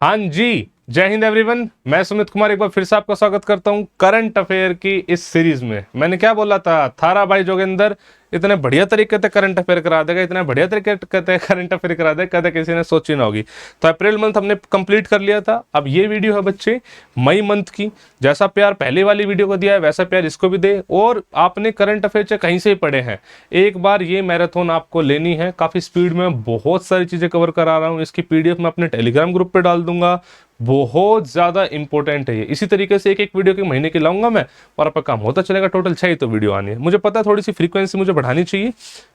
हाँ जी, जय हिंद एवरीवन। मैं सुमित कुमार एक बार फिर से आपका स्वागत करता हूँ करंट अफेयर की इस सीरीज में। मैंने क्या बोला था, थारा भाई जोगिंदर इतने बढ़िया तरीके से करंट अफेयर करा देगा, इतना बढ़िया तरीके से करंट अफेयर करा देगा, कभी किसी ने सोची ना होगी। तो अप्रैल मंथ हमने कंप्लीट कर लिया था। अब ये वीडियो है बच्चे मई मंथ की। जैसा प्यार पहले वाली वीडियो को दिया है वैसा प्यार इसको भी दे। और आपने करंट अफेयर चाहे कहीं से ही पढ़े हैं, एक बार ये मैराथन आपको लेनी है। काफ़ी स्पीड में बहुत सारी चीज़ें कवर करा रहा हूँ। इसकी पीडीएफ मैं अपने टेलीग्राम ग्रुप पे डाल दूंगा। बहुत ज़्यादा इंपॉर्टेंट है ये। इसी तरीके से एक एक वीडियो के महीने की लाऊंगा मैं, और आपका काम होता चलेगा। टोटल 6 ही तो वीडियो आनी है। मुझे पता है थोड़ी सी फ्रीक्वेंसी मुझे बढ़ानी चाहिए,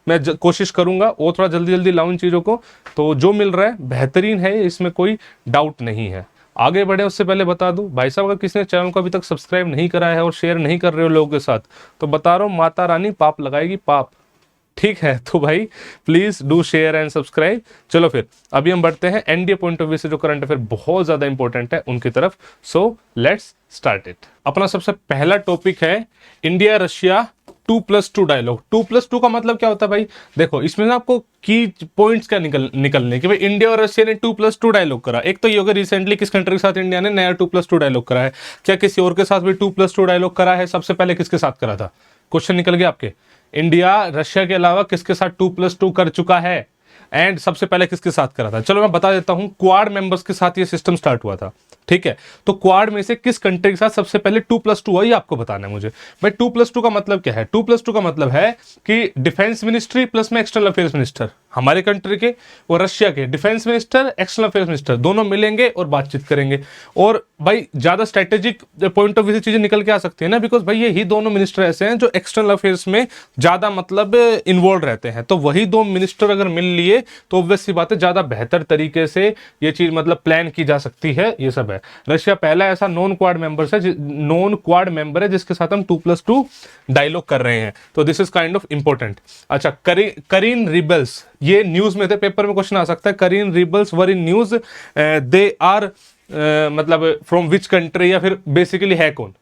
मैं कोशिश करूंगा और थोड़ा जल्दी जल्दी लाऊं इन चीज़ों को। तो जो मिल रहा है बेहतरीन है, इसमें कोई डाउट नहीं है। आगे बढ़े उससे पहले बता दूं भाई साहब, अगर किसी ने चैनल को अभी तक सब्सक्राइब नहीं करा है और शेयर नहीं कर रहे हो लोगों के साथ, तो बता रहा हूँ माता रानी पाप लगाएगी, पाप। ठीक है, तो भाई please do share and subscribe. चलो फिर अभी हम बढ़ते हैं एनडीए पॉइंट ऑफ व्यू से जो करंट अफेयर बहुत ज्यादा इंपॉर्टेंट है उनकी तरफ। So let's start it. अपना सबसे पहला टॉपिक है इंडिया रशिया 2+2 डायलॉग। 2+2 का मतलब क्या होता है भाई? देखो इसमें ना आपको की पॉइंट्स क्या निकलने कि भाई इंडिया और रशिया ने 2+2 डायलॉग करा। एक तो ये होगा रिसेंटली किस कंट्री के साथ इंडिया ने नया 2+2 डायलॉग करा है, क्या किसी और के साथ भी 2+2 डायलॉग करा है? सबसे पहले किसके साथ करा था? क्वेश्चन निकल गया आपके। इंडिया रशिया के अलावा किसके साथ 2+2 कर चुका है, एंड सबसे पहले किसके साथ करा था? चलो मैं बता देता हूं, क्वाड मेंबर्स के साथ ये सिस्टम स्टार्ट हुआ था। ठीक है, तो क्वाड में से किस कंट्री के साथ सबसे पहले 2+2 हुआ ये आपको बताना है मुझे। भाई 2+2 का मतलब क्या है? 2+2 का मतलब है कि डिफेंस मिनिस्ट्री प्लस में एक्सटर्नल अफेयर्स मिनिस्टर, हमारे कंट्री के और रशिया के defence minister external affairs minister दोनों मिलेंगे और बातचीत करेंगे। और भाई ज्यादा स्ट्रेटेजिक पॉइंट ऑफ व्यू से चीजें निकल के आ सकती है ना, बिकॉज भाई ये ही दोनों मिनिस्टर ऐसे हैं जो एक्सटर्नल अफेयर्स में ज्यादा मतलब इन्वॉल्व रहते हैं। तो वही दो मिनिस्टर अगर मिल लिए तो ऑब्वियस सी बात है ज्यादा बेहतर तरीके से ये चीज मतलब प्लान की जा सकती है। ये सब है। रशिया पहला ऐसा नॉन क्वाड मेंबर है जिसके साथ हम 2+2 डायलॉग कर रहे हैं। तो this is kind of important. अच्छा, करीन रिबल्स, ये न्यूज में थे, पेपर में क्वेश्चन आ सकता है। Karen rebels were in news, they are मतलब फ्रॉम विच कंट्री, या फिर बेसिकली है कौन?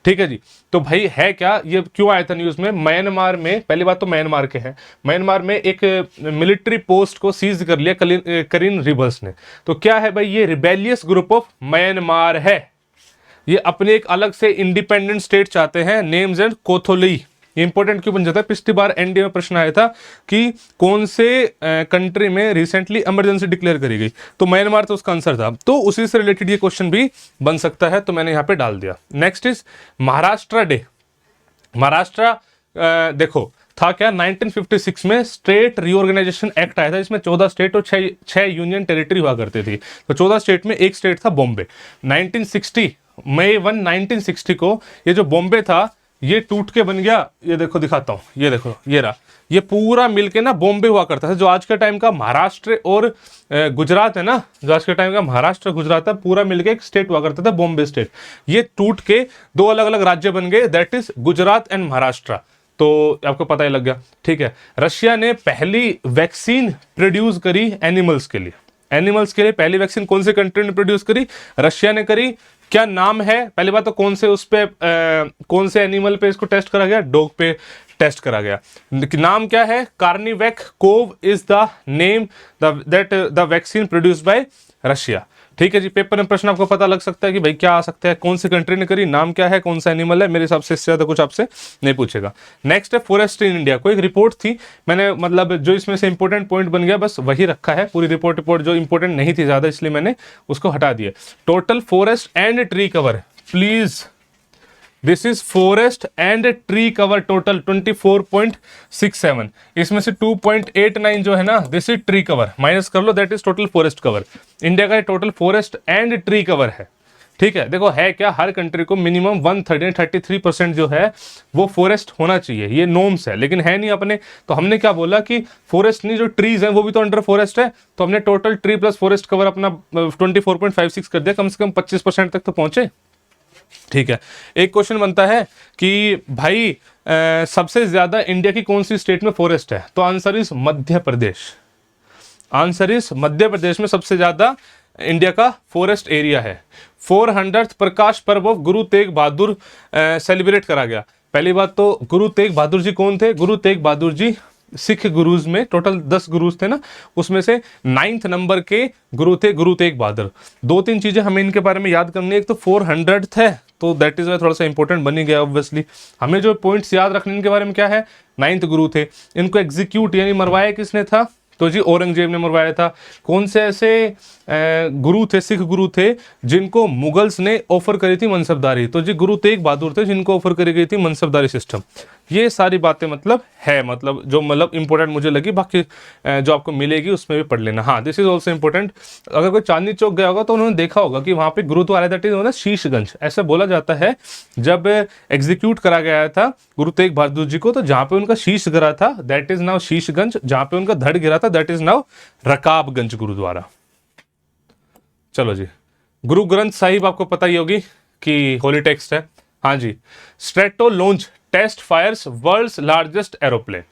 ठीक है जी, तो भाई है क्या, ये क्यों आया था न्यूज में? म्यांमार में, पहली बात तो म्यांमार के है, म्यांमार में एक मिलिट्री पोस्ट को सीज कर लिया करीन रिबल्स ने। तो क्या है भाई, ये रिबेलियस ग्रुप ऑफ म्यांमार है। ये अपने एक अलग से इंडिपेंडेंट स्टेट चाहते हैं, नेम्स एंड कोथोली। ये इंपॉर्टेंट क्यों बन जाता है? पिछली बार एनडीए में प्रश्न आया था कि कौन से कंट्री में रिसेंटली इमरजेंसी डिक्लेयर करी गई, तो म्यांमार तो उसका आंसर था। तो उसी से रिलेटेड ये क्वेश्चन भी बन सकता है, तो मैंने यहां पे डाल दिया। Next is Maharashtra day. Maharashtra देखो था क्या, 1956 में स्टेट रीऑर्गेनाइजेशन एक्ट आया था, इसमें 14 स्टेट और 6 यूनियन टेरिटरी हुआ करती थी। तो 14 स्टेट में एक स्टेट था बॉम्बे। 1960 मई 1 1960 को ये जो बॉम्बे था ये टूट के बन गया। ये देखो दिखाता हूं, ये देखो ये रहा, ये पूरा मिलके ना बॉम्बे हुआ करता था। जो आज के टाइम का महाराष्ट्र और गुजरात है ना, जो आज के टाइम का महाराष्ट्र गुजरात है, पूरा मिलके एक स्टेट हुआ करता था बॉम्बे स्टेट। ये टूट के दो अलग अलग राज्य बन गए, that is Gujarat and Maharashtra. तो आपको पता ही लग गया। ठीक है, रशिया ने पहली वैक्सीन प्रोड्यूस करी एनिमल्स के लिए। एनिमल्स के लिए पहली वैक्सीन कौन से कंट्री ने प्रोड्यूस करी? रशिया ने करी। क्या नाम है? पहली बात तो कौन से उस पे कौन से एनिमल पे इसको टेस्ट करा गया? डॉग पे टेस्ट करा गया। नाम क्या है? Carnivac Cov is the name that the vaccine produced by Russia. ठीक है जी, पेपर में प्रश्न आपको पता लग सकता है कि भाई क्या आ सकता है, कौन सी कंट्री ने करी, नाम क्या है, कौन सा एनिमल है। मेरे हिसाब से इससे ज्यादा कुछ आपसे नहीं पूछेगा। नेक्स्ट है फॉरेस्ट इन इंडिया। कोई एक रिपोर्ट थी, मैंने मतलब जो इसमें से इंपॉर्टेंट पॉइंट बन गया बस वही रखा है। पूरी रिपोर्ट जो इंपॉर्टेंट नहीं थी ज्यादा, इसलिए मैंने उसको हटा दिया। Total forest and tree cover, please this is forest and tree cover total 24.67। इसमें से 2.89 जो है ना, this is tree cover, minus कर लो, that is total forest cover. India का total forest and tree cover है। ठीक है, देखो है क्या, हर कंट्री को मिनिमम 133% जो है वो फॉरेस्ट होना चाहिए, ये नॉर्म्स है, लेकिन है नहीं अपने। तो हमने क्या बोला कि फॉरेस्ट नहीं, जो ट्रीज हैं वो भी तो अंडर फॉरेस्ट है, तो हमने total tree plus forest cover अपना 24.56 कर दिया, कम से कम 25% तक तो पहुंचे। ठीक है, एक क्वेश्चन बनता है कि भाई सबसे ज्यादा इंडिया की कौन सी स्टेट में फॉरेस्ट है? तो answer is Madhya Pradesh. Answer is Madhya Pradesh में सबसे ज्यादा इंडिया का फॉरेस्ट एरिया है। 400th Prakash Parv of Guru Tegh Bahadur celebrate करा गया। पहली बात तो गुरु तेग बहादुर जी कौन थे? गुरु तेग बहादुर जी सिख गुरुज में, टोटल 10 गुरुज थे ना, उसमें से 9th नंबर के गुरु थे गुरु तेग बहादुर। 2-3 चीजें हमें इनके बारे में याद करनी है। एक तो 400 थे, तो दैट इज वाई थोड़ा सा इंपॉर्टेंट बनी गया ऑब्वियसली। हमें जो पॉइंट्स याद रखने इनके बारे में क्या है, 9th गुरु थे। इनको एग्जीक्यूट यानी मरवाया किसने था, तो जी औरंगजेब ने मरवाया था। कौन से ऐसे गुरु थे, सिख गुरु थे, जिनको मुगल्स ने ऑफर करी थी मनसबदारी, तो जी गुरु तेग बहादुर थे जिनको ऑफर करी गई थी मनसबदारी सिस्टम। ये सारी बातें मतलब है, मतलब जो मतलब इंपॉर्टेंट मुझे लगी, बाकी जो आपको मिलेगी उसमें भी पढ़ लेना। हाँ, दिस इज ऑल्सो इंपॉर्टेंट। अगर कोई चांदनी चौक गया होगा तो उन्होंने देखा होगा कि वहां पे गुरुद्वारा है, दैट इज शीशगंज। ऐसा बोला जाता है जब एग्जीक्यूट करा गया था गुरु तेग बहादुर जी को, तो जहां पे उनका शीश गिरा था दैट इज नाउ शीशगंज, जहां पे उनका धड़ गिरा था that is now Rakabganj Gurdwara. चलो जी, गुरु ग्रंथ साहिब आपको पता ही होगी कि होली टेक्स्ट है। हाँ जी, Stratolaunch test fires world's largest aeroplane.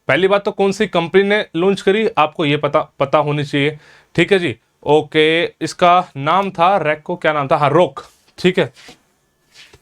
पहली बात तो कौन सी कंपनी ने लॉन्च करी, आपको ये पता होनी चाहिए। ठीक है जी, ओके। इसका नाम था रैको, क्या नाम था, हाँ रोक। ठीक है,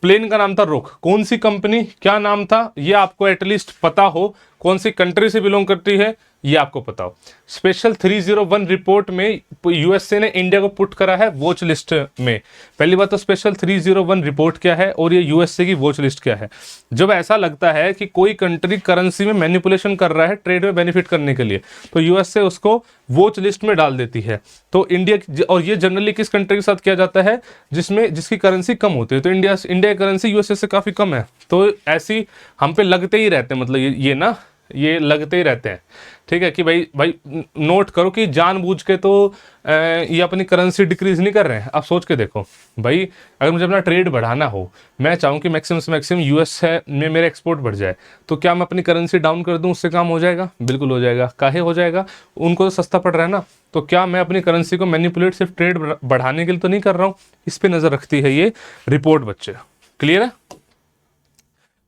प्लेन का नाम था रोक। कौन सी कंपनी, क्या नाम था, ये आपको एटलीस्ट पता हो। कौन सी कंट्री से बिलोंग करती है ये आपको पता हो। स्पेशल 301 रिपोर्ट में यूएसए ने इंडिया को पुट करा है वॉच लिस्ट में। पहली बात तो स्पेशल 301 रिपोर्ट क्या है और ये यूएसए की वॉच लिस्ट क्या है। जब ऐसा लगता है कि कोई कंट्री करेंसी में मैनिपुलेशन कर रहा है ट्रेड में बेनिफिट करने के लिए, तो यूएसए उसको वॉच लिस्ट में डाल देती है। तो इंडिया, और ये जनरली किस कंट्री के साथ किया जाता है, जिसकी करेंसी कम होती है। तो इंडिया की करेंसी यूएसए से काफ़ी कम है, तो ऐसी हम पे लगते ही रहते हैं, मतलब ये लगते ही रहते हैं। ठीक है कि भाई नोट करो कि जानबूझ के तो ये अपनी करेंसी डिक्रीज नहीं कर रहे हैं। आप सोच के देखो भाई, अगर मुझे अपना ट्रेड बढ़ाना हो, मैं चाहूँ कि मैक्सिमम से मैक्सिमम यूएस में मेरा एक्सपोर्ट बढ़ जाए, तो क्या मैं अपनी करेंसी डाउन कर दूँ उससे काम हो जाएगा? बिल्कुल हो जाएगा। काहे हो जाएगा? उनको तो सस्ता पड़ रहा है ना। तो क्या मैं अपनी करेंसी को मैनिपुलेट सिर्फ ट्रेड बढ़ाने के लिए तो नहीं कर रहा हूँ? इस पर नज़र रखती है ये रिपोर्ट बच्चे। क्लियर है?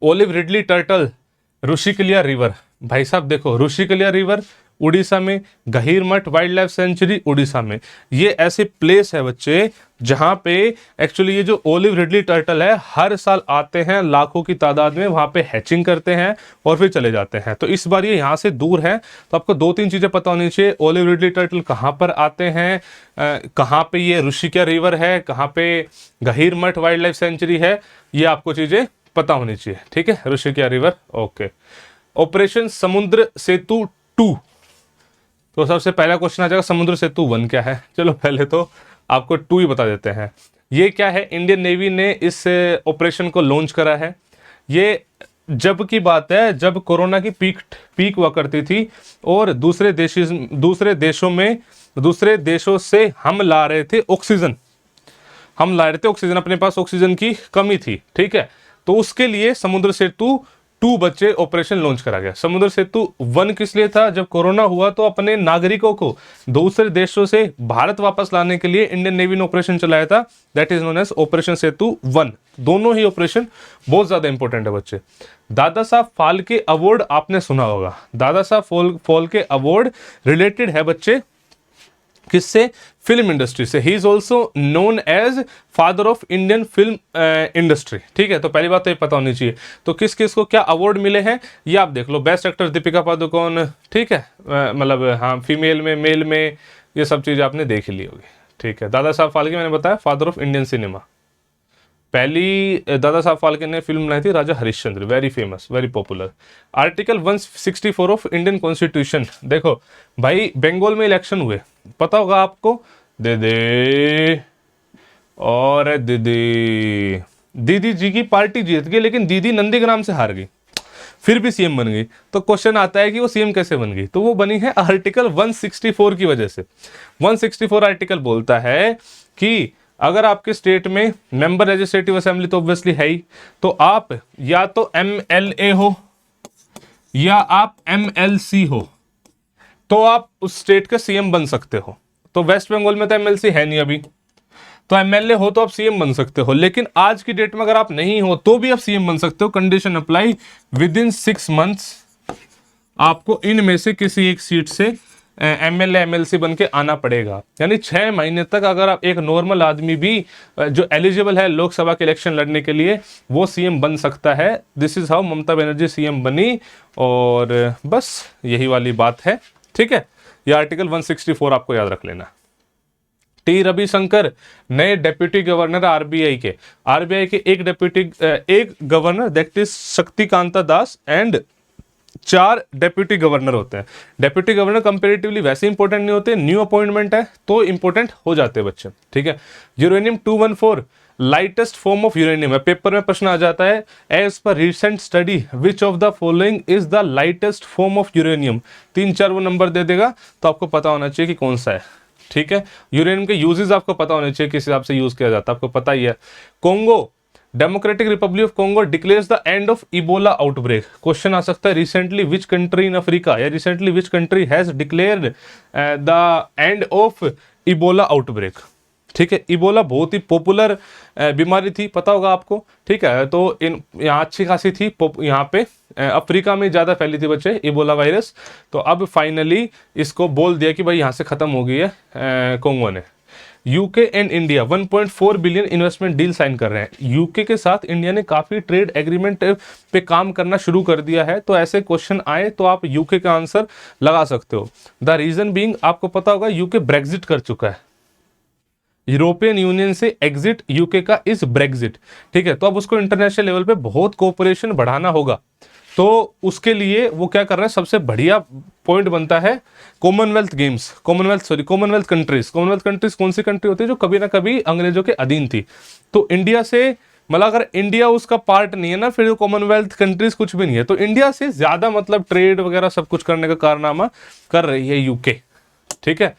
ओलिव रिडली टर्टल ऋषिकलिया रिवर, भाई साहब देखो, ऋषिकलिया रिवर उड़ीसा में, गहीरमठ वाइल्ड लाइफ सेंचुरी उड़ीसा में। ये ऐसे प्लेस है बच्चे जहां पे एक्चुअली ये जो ओलिव रिडली टर्टल है हर साल आते हैं लाखों की तादाद में, वहां पे हैचिंग करते हैं और फिर चले जाते हैं। तो इस बार ये यहाँ से दूर है, तो आपको 2-3 चीजें पता होनी चाहिए। ओलिव रिडली टर्टल कहाँ पर आते हैं, कहाँ पे ये ऋषिकलिया रिवर है, कहाँ पे गहीरमठ वाइल्ड लाइफ सेंचुरी है, ये आपको चीजें पता होनी चाहिए। ठीक है, ऋषिकलिया रिवर। ओके, ऑपरेशन समुद्र सेतु 2, तो सबसे पहला क्वेश्चन आ जाएगा समुद्र सेतु 1 क्या है। चलो पहले तो आपको 2 ही बता देते हैं। ये क्या है, इंडियन नेवी ने इस ऑपरेशन को लॉन्च करा है। ये जब की बात है जब कोरोना की पीक हुआ करती थी और दूसरे देशों से हम ला रहे थे ऑक्सीजन, अपने पास ऑक्सीजन की कमी थी। ठीक है, तो उसके लिए समुद्र सेतु 2 बच्चे ऑपरेशन लॉन्च करा गया। समुद्र सेतु 1 किस लिए था, जब कोरोना हुआ तो अपने नागरिकों को दूसरे देशों से भारत वापस लाने के लिए इंडियन नेवी ने ऑपरेशन चलाया था, that is known as operation Setu 1। दोनों ही ऑपरेशन बहुत ज्यादा इंपॉर्टेंट है बच्चे। दादा साहब फाल्के अवार्ड आपने सुना होगा। दादा साहब फाल्के अवार्ड रिलेटेड है बच्चे किससे, फिल्म इंडस्ट्री से। He is also known as father of Indian film industry. ठीक है, तो पहली बात तो ये पता होनी चाहिए। तो किस किस को क्या अवार्ड मिले हैं ये आप देख लो। बेस्ट एक्टर दीपिका पादुकोण, ठीक है, मतलब हाँ फीमेल में, मेल में, ये सब चीज़ आपने देख ली होगी। ठीक है, दादा साहब फाल्के मैंने बताया फादर ऑफ इंडियन सिनेमा। पहली दादा साहब फाल्के ने फिल्म बनाई थी Raja Harishchandra, very famous, very popular. Article 164 of Indian constitution, देखो भाई बंगाल में इलेक्शन हुए, पता होगा आपको, दे दे और दीदी जी की पार्टी जीत गई, लेकिन दीदी नंदीग्राम से हार गई, फिर भी सीएम बन गई। तो क्वेश्चन आता है कि वो सीएम कैसे बन गई, तो वो बनी है आर्टिकल 164 की वजह से। 164 आर्टिकल बोलता है कि अगर आपके स्टेट में मेंबर लेजिस्लेटिव असेंबली तो ऑब्वियसली है ही, तो आप या तो एमएलए हो या आप एमएलसी हो, तो आप उस स्टेट के सीएम बन सकते हो। तो वेस्ट बंगाल में तो एमएलसी है नहीं अभी, तो एमएलए हो तो आप सीएम बन सकते हो। लेकिन आज की डेट में अगर आप नहीं हो तो भी आप सीएम बन सकते हो। Condition apply, with in 6 months आपको इनमें से किसी एक सीट से MLA MLC बन के आना पड़ेगा। यानी 6 महीने तक अगर आप एक नॉर्मल आदमी भी जो एलिजिबल है लोकसभा के इलेक्शन लड़ने के लिए वो सीएम बन सकता है। This is how Mamata Banerjee CM बनी। और बस यही वाली बात है, ठीक है। ये आर्टिकल 164 आपको याद रख लेना। टी रविशंकर नए डेप्यूटी गवर्नर आरबीआई के एक governor that is Shaktikanta Das and 4 deputy governor होते हैं। डेप्यूटी गवर्नर कंपेरेटिवली वैसे इंपॉर्टेंट नहीं होते, न्यू अपॉइंटमेंट है तो इंपॉर्टेंट हो जाते हैं बच्चे, ठीक है। Uranium 214 lightest form of uranium है। पेपर में प्रश्न आ जाता है as per recent study which of the following is the lightest form of uranium. 3-4 वो नंबर दे देगा तो आपको पता होना चाहिए कि कौन सा है, ठीक है। यूरेनियम के यूजेस आपको पता होने चाहिए किस हिसाब से यूज किया जाता है, आपको पता ही है। Congo Democratic Republic of Congo declares the end of Ebola outbreak. Question आ सकता है recently which country in Africa या recently which country has declared the end of Ebola outbreak, ठीक है। इबोला बहुत ही पॉपुलर बीमारी थी, पता होगा आपको, ठीक है। तो यहाँ अच्छी खासी थी, यहाँ पे अफ्रीका में ज़्यादा फैली थी बच्चे इबोला वायरस। तो अब फाइनली इसको बोल दिया कि भाई यहाँ से ख़त्म हो गई है कोंगो ने। UK and India 1.4 billion investment deal sign कर रहे हैं। यूके के साथ इंडिया ने काफ़ी ट्रेड एग्रीमेंट पे काम करना शुरू कर दिया है। तो ऐसे क्वेश्चन आए तो आप यूके का आंसर लगा सकते हो। द रीज़न बीइंग आपको पता होगा यूके ब्रेग्जिट कर चुका है, यूरोपियन यूनियन से एग्जिट यूके का इज ब्रेग्जिट, ठीक है। तो अब उसको इंटरनेशनल लेवल पे बहुत कोऑपरेशन बढ़ाना होगा। तो उसके लिए वो क्या कर रहे हैं, सबसे बढ़िया पॉइंट बनता है कॉमनवेल्थ गेम्स, कॉमनवेल्थ कंट्रीज कौन सी कंट्री होती है जो कभी ना कभी अंग्रेजों के अधीन थी। तो इंडिया से मतलब अगर इंडिया उसका पार्ट नहीं है ना, फिर कॉमनवेल्थ कंट्रीज कुछ भी नहीं है। तो इंडिया से ज्यादा मतलब ट्रेड वगैरह सब कुछ करने का कारनामा कर रही है यूके, ठीक है।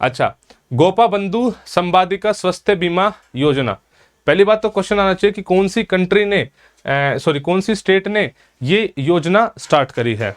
अच्छा, गोपा बंधु संवादिका स्वास्थ्य बीमा योजना। पहली बात तो क्वेश्चन आना चाहिए कि कौन सी कंट्री ने कौन सी स्टेट ने ये योजना स्टार्ट करी है।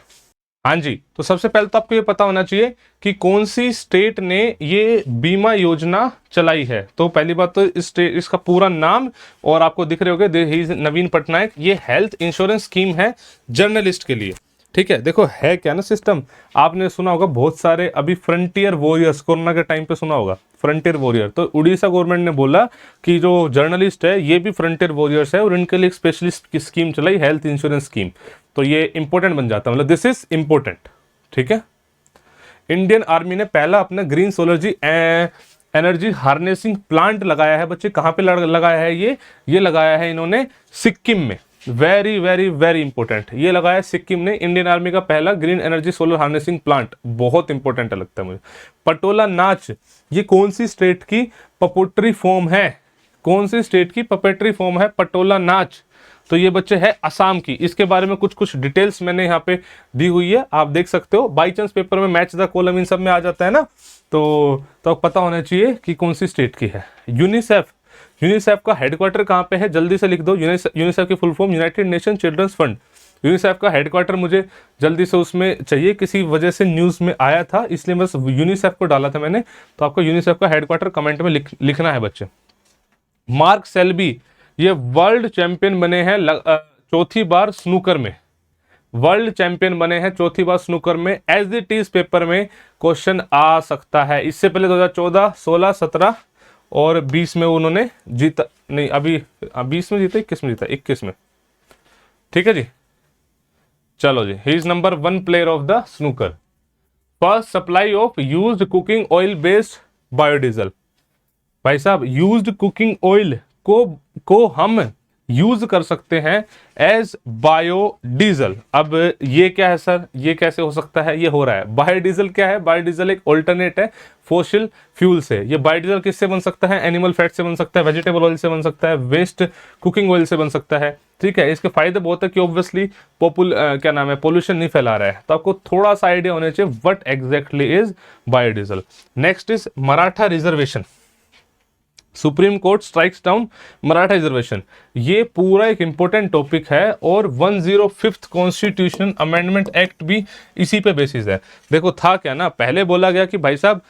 हाँ जी, तो सबसे पहले तो आपको ये पता होना चाहिए कि कौन सी स्टेट ने ये बीमा योजना चलाई है। तो पहली बात तो इसका पूरा नाम और आपको दिख रहे होंगे नवीन पटनायक। ये हेल्थ इंश्योरेंस स्कीम है जर्नलिस्ट के लिए, ठीक है। देखो है क्या ना सिस्टम, आपने सुना होगा बहुत सारे अभी फ्रंटियर वॉरियर्स, कोरोना के टाइम पे सुना होगा फ्रंटियर वॉरियर। तो उड़ीसा गवर्नमेंट ने बोला कि जो जर्नलिस्ट है ये भी फ्रंटियर वॉरियर्स है और इनके लिए एक स्पेशलिस्ट की स्कीम चलाई, हेल्थ इंश्योरेंस स्कीम। तो ये इंपॉर्टेंट बन जाता है, मतलब दिस इज इंपॉर्टेंट, ठीक है। इंडियन आर्मी ने पहला अपना green solar energy harnessing plant लगाया है बच्चे। कहाँ पे लगाया है ये लगाया है इन्होंने सिक्किम में। वेरी वेरी वेरी इंपॉर्टेंट, ये लगाया सिक्किम ने इंडियन आर्मी का पहला green energy solar harnessing plant. बहुत इंपॉर्टेंट लगता है मुझे। पटोला नाच, ये कौन सी स्टेट की पपोट्री फॉर्म है, कौन सी स्टेट की पपेट्री फॉर्म है पटोला नाच। तो ये बच्चे है असम की। इसके बारे में कुछ डिटेल्स मैंने यहाँ पे दी हुई है, आप देख सकते हो। बाई चांस पेपर में मैच द कॉलम इन सब में आ जाता है ना, तो पता होना चाहिए कि कौन सी स्टेट की है। यूनिसेफ का हेडक्वार्टर कहाँ पे है, जल्दी से लिख दो। यूनिसेफ की full form United Nation children's fund. UNICEF का हेडक्वार्टर मुझे जल्दी से उसमें चाहिए, किसी वजह से न्यूज़ में आया था इसलिए बस यूनिसेफ को डाला था मैंने। तो आपको यूनिसेफ का हेडक्वार्टर कमेंट में लिखना है बच्चे। मार्क सेल्बी ये वर्ल्ड चैंपियन बने हैं चौथी बार स्नूकर में, वर्ल्ड चैंपियन बने हैं चौथी बार स्नूकर में। एज इट इज पेपर में क्वेश्चन आ सकता है। इससे पहले 2014, 16, 17 और 20 में उन्होंने जीता नहीं, अभी 20 में जीता, 21 में जीता, 21 में, ठीक है जी। चलो जी, he is number 1 player of the snooker. First supply of used cooking oil based biodiesel. भाई साहब, यूज्ड कुकिंग ऑयल को हम यूज कर सकते हैं एज बायोडीजल। अब ये क्या है सर, ये कैसे हो सकता है, ये हो रहा है। बायोडीजल क्या है, बायोडीजल एक ऑल्टरनेट है फॉसिल फ्यूल से। ये बायोडीजल किससे बन सकता है, एनिमल फैट से बन सकता है, वेजिटेबल ऑयल से बन सकता है, वेस्ट कुकिंग ऑयल से बन सकता है, ठीक है। इसके फायदे बहुत है कि ऑब्वियसली पोल्यूशन नहीं फैला रहा है। तो आपको थोड़ा सा आइडिया होना चाहिए what exactly is biodiesel. Next is Maratha reservation. Supreme court strikes down Maratha reservation. ये पूरा एक इंपॉर्टेंट टॉपिक है और 105th कॉन्स्टिट्यूशन अमेंडमेंट एक्ट भी इसी पे बेसिस है। देखो था क्या ना, पहले बोला गया कि भाई साहब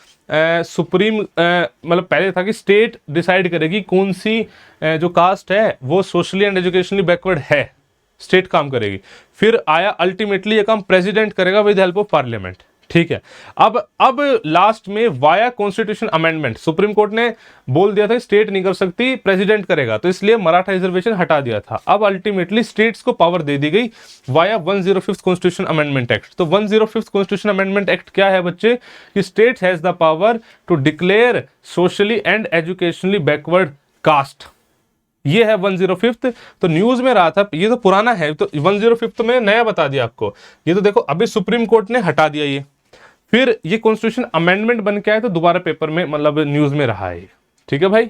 सुप्रीम मतलब पहले था कि स्टेट डिसाइड करेगी कौन सी जो कास्ट है वो सोशली एंड एजुकेशनली बैकवर्ड है, स्टेट काम करेगी। फिर आया अल्टीमेटली ये काम प्रेसिडेंट करेगा विद हेल्प ऑफ पार्लियामेंट, ठीक है। अब लास्ट में via constitution amendment supreme court ने बोल दिया था स्टेट नहीं कर सकती, प्रेसिडेंट करेगा, तो इसलिए मराठा रिजर्वेशन हटा दिया था। अब अल्टीमेटली स्टेट्स को पावर दे दी गई via 105th constitution amendment act. तो 105th कॉन्स्टिट्यूशन अमेंडमेंट एक्ट क्या है बच्चे, कि state has the power to declare socially and educationally backward caste. ये है 105th। तो न्यूज में रहा था, ये तो पुराना है, तो 105th में नया बता दिया आपको। ये तो देखो अभी सुप्रीम कोर्ट ने हटा दिया ये, फिर ये कॉन्स्टिट्यूशन अमेंडमेंट बन के आया तो दोबारा पेपर में मतलब न्यूज में रहा है। ठीक है भाई,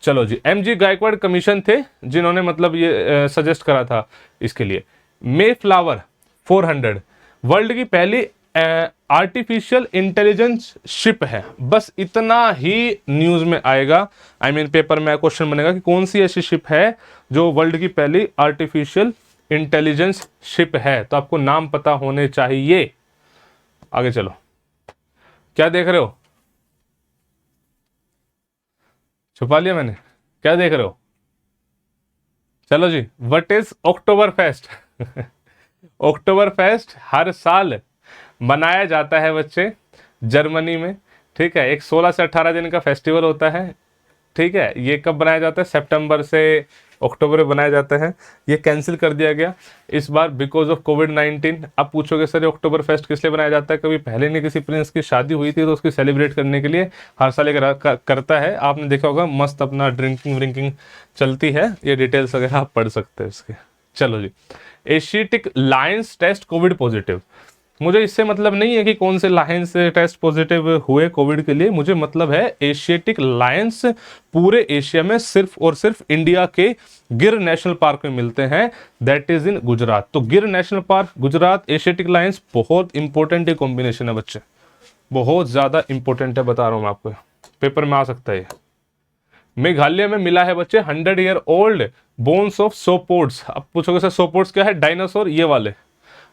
चलो जी। एमजी गायकवाड़ कमीशन थे जिन्होंने मतलब ये सजेस्ट करा था इसके लिए। मे फ्लावर 400 वर्ल्ड की पहली आर्टिफिशियल इंटेलिजेंस शिप है। बस इतना ही न्यूज में आएगा, आई मीन पेपर में क्वेश्चन बनेगा कि कौन सी ऐसी शिप है जो वर्ल्ड की पहली आर्टिफिशियल इंटेलिजेंस शिप है। तो आपको नाम पता होने चाहिए। आगे चलो, क्या देख रहे हो, छुपा लिया मैंने, क्या देख रहे हो? चलो जी, what is October fest? October fest हर साल मनाया जाता है बच्चे जर्मनी में। ठीक है, एक 16 से 18 दिन का फेस्टिवल होता है। ठीक है, ये कब बनाया जाता है? सितंबर से अक्टूबर में बनाया जाता है। ये कैंसिल कर दिया गया इस बार बिकॉज ऑफ कोविड-19। अब पूछोगे सर ये अक्टूबर फेस्ट किस लिए बनाया जाता है? कभी पहले नहीं किसी प्रिंस की शादी हुई थी तो उसकी सेलिब्रेट करने के लिए हर साल एक करता है। आपने देखा होगा, मस्त अपना ड्रिंकिंग व्रिंकिंग चलती है। ये डिटेल्स वगैरह आप पढ़ सकते हैं इसके। चलो जी, Asiatic lions test Covid positive. मुझे इससे मतलब नहीं है कि कौन से लायंस टेस्ट पॉजिटिव हुए कोविड के लिए, मुझे मतलब है एशियाटिक लायंस पूरे एशिया में सिर्फ और सिर्फ इंडिया के गिर नेशनल पार्क में मिलते हैं, दैट इज इन गुजरात। तो गिर national park, Gujarat, Asiatic Lions, बहुत इंपॉर्टेंट ये कॉम्बिनेशन है बच्चे, बहुत ज्यादा इंपॉर्टेंट है, बता रहा हूं मैं आपको, पेपर में आ सकता है। मेघालय में मिला है बच्चे 100 ईयर ओल्ड बोन्स ऑफ सोपोड्स। अब पूछोगे सर सोपोड्स क्या है? डायनासोर, ये वाले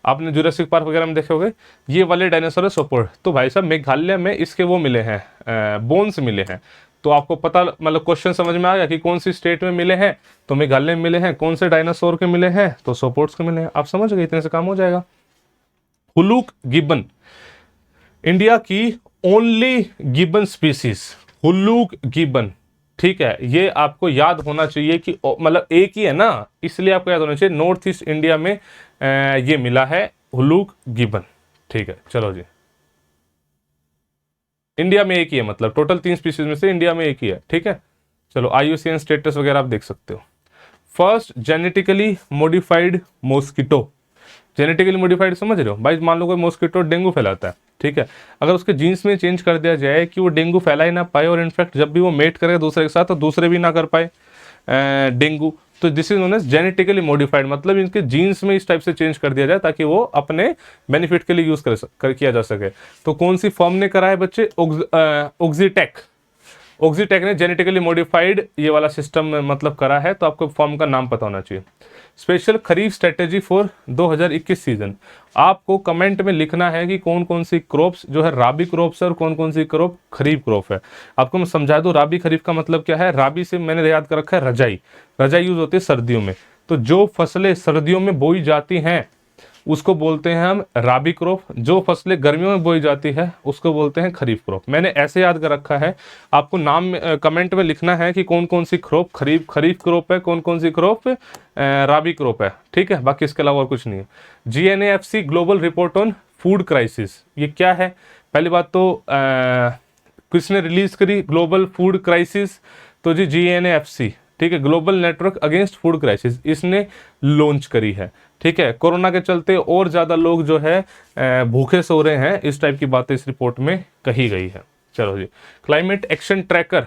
आपने जुरासिक पार्क वगैरह में देखे होंगे, ये वाले डायनासोर है सोपोड। तो भाई साहब मेघालय में इसके वो मिले हैं, बोन्स मिले हैं। तो आपको पता मतलब क्वेश्चन समझ में आ गया कि कौन सी स्टेट में मिले हैं, तो मेघालय में मिले हैं। कौन से डायनासोर के मिले हैं? तो सोपोड्स के मिले हैं। आप समझ गए, इतने से काम हो जाएगा। हुलूक गिब्बन, इंडिया की ओनली गिब्बन स्पीसीज, हुलूक गिब्बन। ठीक है, ये आपको याद होना चाहिए कि मतलब एक ही है ना, इसलिए आपको याद होना चाहिए। नॉर्थ ईस्ट इंडिया में ये मिला है हुलूक गिब्बन। ठीक है, चलो जी, इंडिया में एक ही है, मतलब टोटल 3 स्पीसीज में से इंडिया में एक ही है। ठीक है, चलो IUCN स्टेटस वगैरह आप देख सकते हो। First genetically modified mosquito. Genetically modified समझ रहे हो भाई? मान लो कोई मॉस्किटो डेंगू फैलाता है, ठीक है, अगर उसके जीन्स में चेंज कर दिया जाए कि वो डेंगू फैला ही ना पाए, और इनफैक्ट जब भी वो मेट करेगा दूसरे के साथ तो दूसरे भी ना कर पाए डेंगू, तो this is known as genetically modified. मतलब इनके जीन्स में इस टाइप से चेंज कर दिया जाए ताकि वो अपने बेनिफिट के लिए यूज किया जा सके। तो कौन सी फॉर्म ने करा है बच्चे? ऑक्सीटेक। ऑक्सीटेक ने जेनेटिकली मॉडिफाइड ये वाला सिस्टम मतलब करा है। तो आपको फॉर्म का नाम पता होना चाहिए। Special kharif strategy for 2021 season. आपको कमेंट में लिखना है कि कौन कौन सी क्रॉप्स जो है राबी क्रॉप्स है और कौन कौन सी क्रॉप खरीफ क्रॉप है। आपको मैं समझा दूं राबी खरीफ का मतलब क्या है। राबी से मैंने याद कर रखा है रजाई, रजाई यूज होती है सर्दियों में। तो जो फसलें सर्दियों में बोई जाती हैं उसको बोलते हैं हम राबी क्रॉप, जो फसलें गर्मियों में बोई जाती है उसको बोलते हैं खरीफ क्रॉप। मैंने ऐसे याद कर रखा है, आपको नाम कमेंट में लिखना है कि कौन कौन सी क्रॉप खरीफ क्रॉप है, कौन कौन सी क्रॉप राबी क्रॉप है। ठीक है, बाकी इसके अलावा और कुछ नहीं है। GNAFC global report on food crisis, ये क्या है? पहली बात तो किसने रिलीज करी ग्लोबल फूड क्राइसिस? तो जी GNAFC, ठीक है, global network against food crisis, इसने लॉन्च करी है। ठीक है, कोरोना के चलते और ज्यादा लोग जो है भूखे सो रहे हैं, इस टाइप की बातें इस रिपोर्ट में कही गई है। चलो जी, क्लाइमेट एक्शन ट्रैकर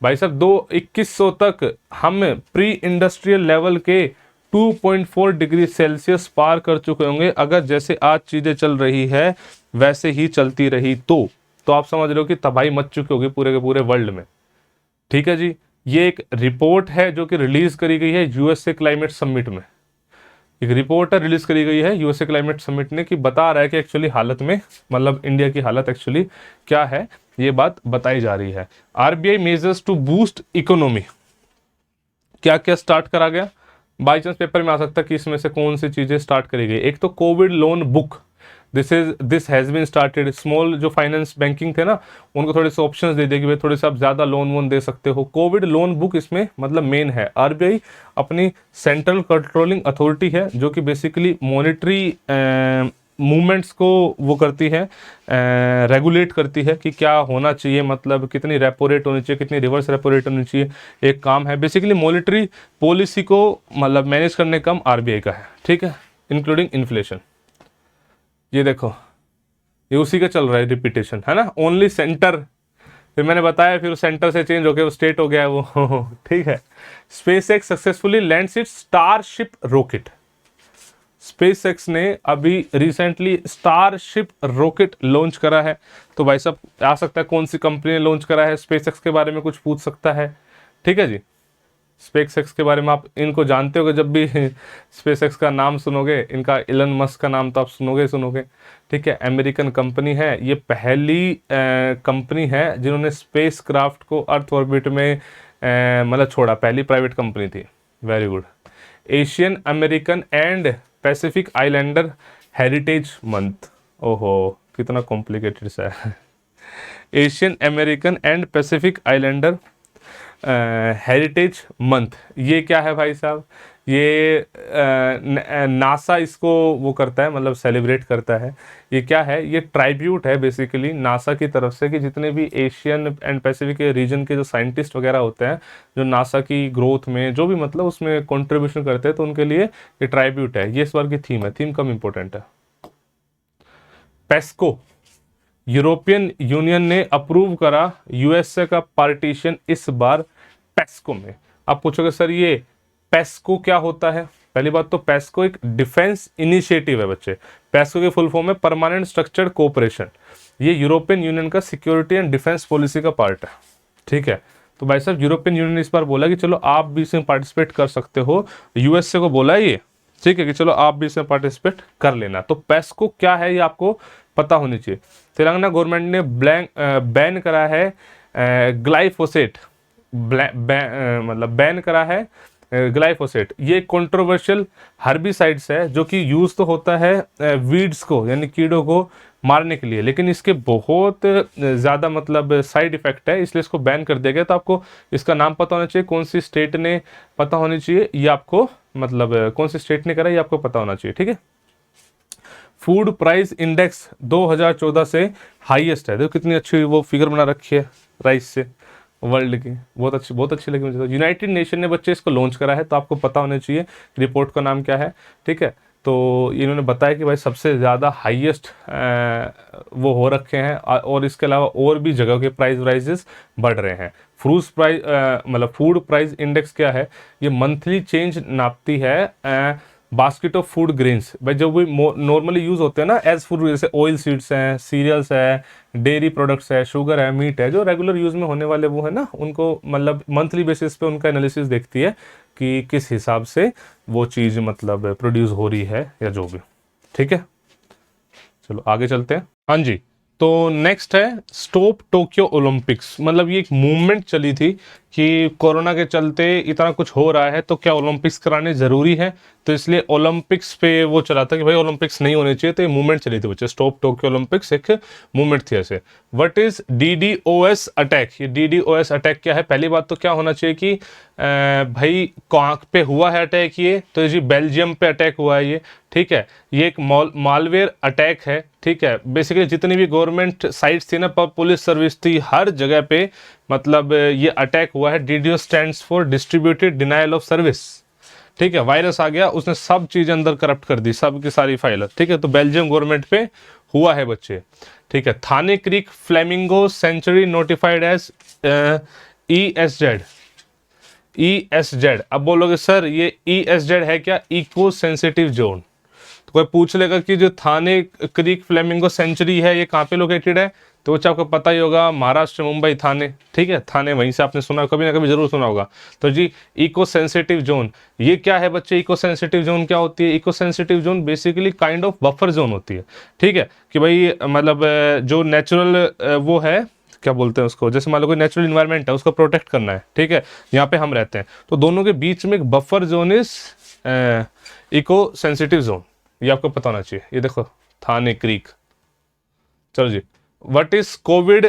भाई साहब 2100 तक हम प्री इंडस्ट्रियल लेवल के 2.4 डिग्री सेल्सियस पार कर चुके होंगे। अगर जैसे आज चीजें चल रही है वैसे ही चलती रही तो आप समझ रहे हो कि तबाही मच चुकी होगी पूरे के पूरे वर्ल्ड में। ठीक है जी, ये एक रिपोर्ट है जो कि रिलीज करी गई है USA क्लाइमेट समिट में। एक रिपोर्ट रिलीज करी गई है USA क्लाइमेट समिट ने, कि बता रहा है कि एक्चुअली हालत में मतलब इंडिया की हालत एक्चुअली क्या है, ये बात बताई जा रही है। RBI measures to boost economy, क्या क्या स्टार्ट करा गया? बाई चांस पेपर में आ सकता है कि इसमें से कौन सी चीजें स्टार्ट करी गई। एक तो covid loan book, this has been started. Small जो फाइनेंस बैंकिंग थे ना, उनको थोड़े से ऑप्शंस दे दिए कि भाई थोड़े से आप ज़्यादा लोन वोन दे सकते हो। कोविड लोन बुक इसमें मतलब मेन है। आरबीआई अपनी सेंट्रल कंट्रोलिंग अथॉरिटी है जो कि बेसिकली मॉनिटरी मूवमेंट्स को वो करती है, रेगुलेट करती है कि क्या होना चाहिए, मतलब कितनी रेपो रेट होनी चाहिए, कितनी रिवर्स रेपो रेट होनी चाहिए। एक काम है बेसिकली मॉनिटरी पॉलिसी को मतलब मैनेज करने का काम आरबीआई का है, ठीक है, इंक्लूडिंग इन्फ्लेशन। ये देखो, ये उसी का चल रहा है रिपीटेशन, है ना, ओनली सेंटर। फिर मैंने बताया, फिर सेंटर से चेंज हो गया, वो स्टेट हो गया है वो ठीक है। SpaceX successfully lands it's starship rocket. SpaceX ने अभी रिसेंटली स्टारशिप रॉकेट लॉन्च करा है। तो भाई साहब आ सकता है कौन सी कंपनी ने लॉन्च करा है, स्पेसएक्स के बारे में कुछ पूछ सकता है, ठीक है जी। स्पेसएक्स के बारे में आप इनको जानते होगे, जब भी स्पेसएक्स का नाम सुनोगे, इनका इलन मस्क का नाम तो आप सुनोगे, ठीक है। अमेरिकन कंपनी है, ये पहली कंपनी है जिन्होंने स्पेस क्राफ्ट को अर्थ ऑर्बिट में मतलब छोड़ा, पहली प्राइवेट कंपनी थी। Very good. Asian American and Pacific islander heritage month, ओहो कितना कॉम्प्लिकेटेड सा है Asian American and Pacific islander heritage month, ये क्या है भाई साहब, ये नासा इसको वो करता है, मतलब सेलिब्रेट करता है। ये क्या है, ये ट्राइब्यूट है बेसिकली नासा की तरफ से कि जितने भी एशियन एंड पैसिफिक रीजन के जो साइंटिस्ट वगैरह होते हैं, जो नासा की ग्रोथ में जो भी मतलब उसमें कंट्रीब्यूशन करते हैं, तो उनके लिए ये ट्राइब्यूट है। ये इस बार की थीम है, थीम कम इंपॉर्टेंट है। पेस्को, यूरोपियन यूनियन ने अप्रूव करा यूएसए का पार्टीशन इस बार पेस्को में। आप पूछोगे सर ये पेस्को क्या होता है। पहली बात तो पेस्को एक डिफेंस इनिशिएटिव है बच्चे। पेस्को की फुल फॉर्म है परमानेंट स्ट्रक्चर्ड कोऑपरेशन। ये यूरोपियन यूनियन का सिक्योरिटी एंड डिफेंस पॉलिसी का पार्ट है, ठीक है। तो भाई साहब यूरोपियन यूनियन ने इस बार बोला कि चलो आप भी इसमें पार्टिसिपेट कर सकते हो, यूएसए को बोला ये, ठीक है, कि चलो आप भी इसमें पार्टिसिपेट कर लेना। तो पेस्को क्या है ये आपको पता होनी चाहिए। तेलंगाना गवर्नमेंट ने बैन करा है ग्लाइफोसेट, मतलब बैन करा है ग्लाइफोसेट। ये कंट्रोवर्शियल हर्बिसाइड्स है जो कि यूज तो होता है वीड्स को यानी कीड़ों को मारने के लिए, लेकिन इसके बहुत ज़्यादा मतलब साइड इफेक्ट है, इसलिए इसको बैन कर दिया गया। तो आपको इसका नाम पता होना चाहिए, कौन सी स्टेट ने पता होनी चाहिए, ये आपको मतलब कौन सी स्टेट ने करा ये आपको पता होना चाहिए, ठीक है। फूड प्राइस इंडेक्स 2014 से हाईएस्ट है। देखो कितनी अच्छी वो फिगर बना रखी है राइस से वर्ल्ड की, बहुत अच्छी लगी मुझे। तो यूनाइटेड नेशन ने बच्चे इसको लॉन्च करा है, तो आपको पता होना चाहिए रिपोर्ट का नाम क्या है, ठीक है। तो इन्होंने बताया कि भाई सबसे ज़्यादा हाईएस्ट वो हो रखे हैं, और इसके अलावा और भी जगह के प्राइजेस बढ़ रहे हैं। फ्रूट्स प्राइस मतलब फूड प्राइस इंडेक्स क्या है, ये मंथली चेंज नापती है बास्केट ऑफ फूड ग्रेन्स। भाई जो भी नॉर्मली यूज़ होते हैं ना एज फूड, जैसे ऑयल सीड्स हैं, सीरियल्स है, डेयरी प्रोडक्ट्स है, शुगर है, मीट है, जो रेगुलर यूज़ में होने वाले वो है ना, उनको मतलब मंथली बेसिस पे उनका एनालिसिस देखती है कि किस हिसाब से वो चीज़ मतलब प्रोड्यूस हो रही है या जो भी, ठीक है। चलो आगे चलते हैं। हाँ जी, तो नेक्स्ट है स्टॉप टोक्यो ओलंपिक्स। मतलब ये एक मूवमेंट चली थी कि कोरोना के चलते इतना कुछ हो रहा है तो क्या ओलंपिक्स कराने ज़रूरी है, तो इसलिए ओलंपिक्स पे वो चला था कि भाई ओलंपिक्स नहीं होने चाहिए। तो ये मूवमेंट चली थी बच्चे, स्टॉप टोक्यो ओलंपिक्स एक मूवमेंट थी ऐसे। व्हाट इज DDoS अटैक, ये DDoS अटैक क्या है। पहली बात तो क्या होना चाहिए कि भाई कहाँ पे हुआ है अटैक, ये तो जी बेल्जियम पे अटैक हुआ है ये, ठीक है। ये एक मालवेयर अटैक है, ठीक है। बेसिकली जितनी भी गवर्नमेंट साइट्स थी ना, पुलिस सर्विस थी, हर जगह पे मतलब ये अटैक हुआ है। DDoS stands for distributed denial of service, ठीक है। वायरस आ गया, उसने सब चीज़ अंदर करप्ट कर दी, सब की सारी फाइल, ठीक है। तो बेल्जियम गवर्नमेंट पे हुआ है बच्चे, ठीक है। Thane creek flamingo sanctuary notified as ESZ। अब बोलोगे सर ये ESZ है क्या, इको सेंसिटिव जोन। तो कोई पूछ लेगा कि जो थाने क्रीक फ्लेमिंगो सेंचुरी है ये कहाँ पे लोकेटेड है, तो वो आपको पता ही होगा, महाराष्ट्र, मुंबई, थाने, ठीक है। थाने वहीं से आपने सुना, कभी ना कभी जरूर सुना होगा। तो जी इको सेंसिटिव जोन ये क्या है बच्चे, इको सेंसिटिव जोन क्या होती है। Eco sensitive zone basically kind of buffer zone होती है, ठीक है। कि भाई मतलब जो नेचुरल वो है, क्या बोलते हैं उसको, जैसे मान लो कोई नेचुरल इन्वायरमेंट है उसको प्रोटेक्ट करना है, ठीक है। यहाँ पे हम रहते हैं, तो दोनों के बीच में एक buffer zone is eco sensitive zone, ये आपको पता होना चाहिए। ये देखो थाने क्रीक। चलो जी, what is Covid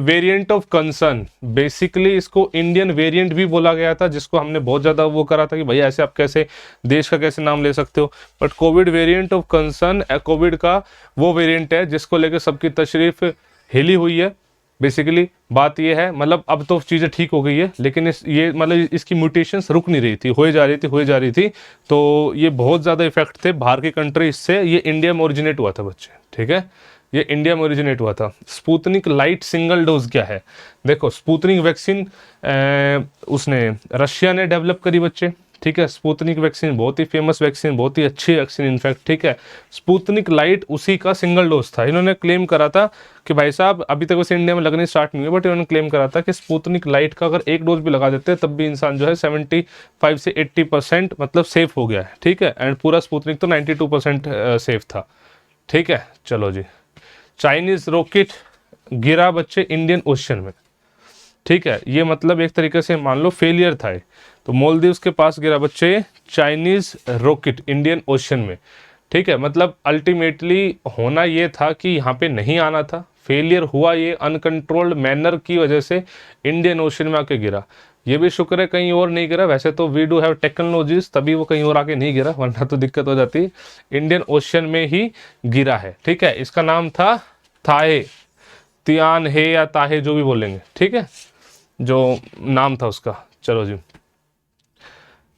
variant of concern? Basically इसको इंडियन वेरिएंट भी बोला गया था, जिसको हमने बहुत ज़्यादा वो करा था कि भाई ऐसे आप कैसे देश का कैसे नाम ले सकते हो। But Covid variant of concern Covid का वो वेरिएंट है जिसको लेकर सबकी तशरीफ हिली हुई है। बेसिकली बात ये है, मतलब अब तो चीज़ें ठीक हो गई है, लेकिन ये मतलब इसकी म्यूटेशंस रुक नहीं रही थी, हो जा रही थी। तो ये बहुत ज़्यादा इफेक्ट थे बाहर की कंट्री इससे। ये इंडिया में ओरिजिनेट हुआ था बच्चे, ठीक है, ये इंडिया में ओरिजिनेट हुआ था। स्पुतनिक लाइट सिंगल डोज क्या है? देखो, स्पुतनिक वैक्सीन उसने रशिया ने डेवलप करी बच्चे, ठीक है। स्पुतनिक वैक्सीन बहुत ही फेमस वैक्सीन, बहुत ही अच्छी वैक्सीन इनफैक्ट, ठीक है। स्पुतनिक लाइट उसी का सिंगल डोज था। इन्होंने क्लेम करा था कि भाई साहब, अभी तक वैसे इंडिया में लगने स्टार्ट नहीं हुए, बट इन्होंने क्लेम करा था कि स्पुतनिक लाइट का अगर एक डोज भी लगा देते तब भी इंसान जो है 75 से 80% मतलब सेफ हो गया है, ठीक है। एंड पूरा स्पुतनिक तो 92% सेफ था, ठीक है। चलो जी, चाइनीज रॉकेट गिरा बच्चे इंडियन ओशन में, ठीक है। ये मतलब एक तरीके से मान लो फेलियर था। तो मालदीव्स के पास गिरा बच्चे चाइनीज रॉकेट इंडियन ओशन में, ठीक है। मतलब अल्टीमेटली होना ये था कि यहाँ पे नहीं आना था, फेलियर हुआ, ये अनकंट्रोल्ड मैनर की वजह से इंडियन ओशन में आके गिरा। ये भी शुक्र है कहीं और नहीं गिरा, वैसे तो वी डू हैव टेक्नोलॉजीज, तभी वो कहीं और आके नहीं गिरा, वरना तो दिक्कत हो जाती। इंडियन ओशन में ही गिरा है, ठीक है। इसका नाम था थाहे, तियान है या ताहे जो भी बोलेंगे, ठीक है, जो नाम था उसका। चलो जी,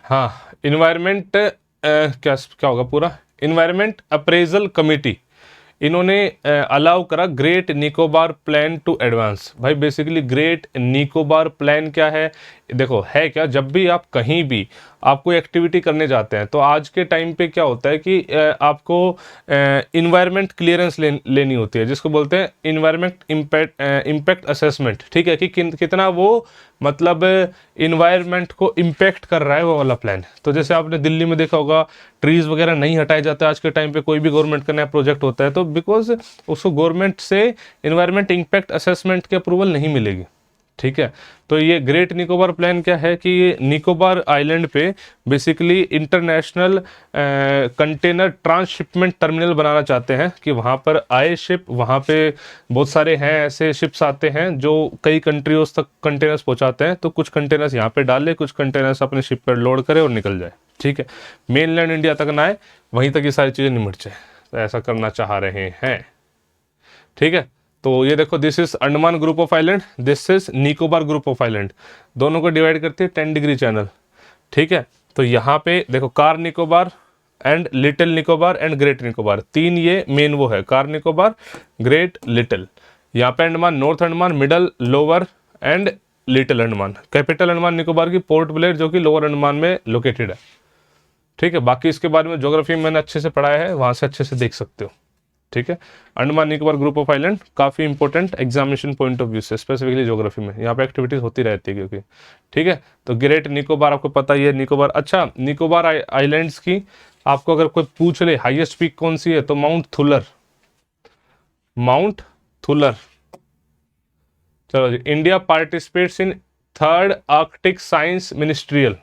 हाँ, इन्वायरमेंट क्या क्या होगा पूरा, इन्वायरमेंट अप्रेजल कमेटी, इन्होंने अलाउ करा great Nicobar plan to advance. भाई बेसिकली ग्रेट निकोबार प्लान क्या है? देखो है क्या, जब भी आप कहीं भी आप कोई एक्टिविटी करने जाते हैं तो आज के टाइम पे क्या होता है कि आपको इन्वायरमेंट क्लियरेंस लेनी होती है, जिसको बोलते हैं इन्वायरमेंट इम्पैक्ट असेसमेंट, ठीक है, कि कितना वो मतलब इन्वायरमेंट को इम्पैक्ट कर रहा है वो वाला प्लान। तो जैसे आपने दिल्ली में देखा होगा, ट्रीज वगैरह नहीं हटाए जाते आज के टाइम पे, कोई भी गवर्नमेंट का नया प्रोजेक्ट होता है तो बिकॉज उसको गवर्नमेंट से इन्वायरमेंट इम्पैक्ट असेसमेंट की अप्रूवल नहीं मिलेगी, ठीक है। तो ये ग्रेट निकोबार प्लान क्या है कि ये निकोबार आइलैंड पे basically international container transshipment terminal बनाना चाहते हैं कि वहाँ पर आए शिप, वहाँ पे बहुत सारे हैं ऐसे शिप्स आते हैं जो कई कंट्रीज तक कंटेनर्स पहुँचाते हैं। तो कुछ कंटेनर्स यहाँ पे डाले, कुछ कंटेनर्स अपने शिप पर लोड करे और निकल जाए, ठीक है। मेनलैंड इंडिया तक ना आए, वहीं तक ये सारी चीज़ें निमट जाए, तो ऐसा करना चाह रहे हैं, ठीक है। तो ये देखो, this is Andaman group of island, this is Nicobar group of island, दोनों को डिवाइड करते हैं 10 डिग्री चैनल, ठीक है। तो यहाँ पे देखो, car Nicobar and little Nicobar and great Nicobar, तीन ये मेन वो है, कार निकोबार, ग्रेट, लिटिल। यहाँ पे Andaman, north Andaman, middle, lower and little Andaman. Capital Andaman Nicobar की पोर्ट ब्लेयर जो कि लोअर अंडमान में लोकेटेड है, ठीक है। बाकी इसके बारे में ज्योग्राफी में मैंने अच्छे से पढ़ाया है, वहाँ से अच्छे से देख सकते हो, ठीक है। Andaman Nicobar group of island काफ़ी important examination point of view से, स्पेसिफिकली ज्योग्राफी में यहाँ पे एक्टिविटीज होती रहती है क्योंकि, ठीक है। तो ग्रेट निकोबार आपको पता ही है, निकोबार। अच्छा, निकोबार आइलैंड्स की आपको अगर कोई पूछ ले हाईएस्ट पीक कौन सी है, तो माउंट थुलर, माउंट थुलर। चलो जी, India participates in 3rd Arctic science ministerial,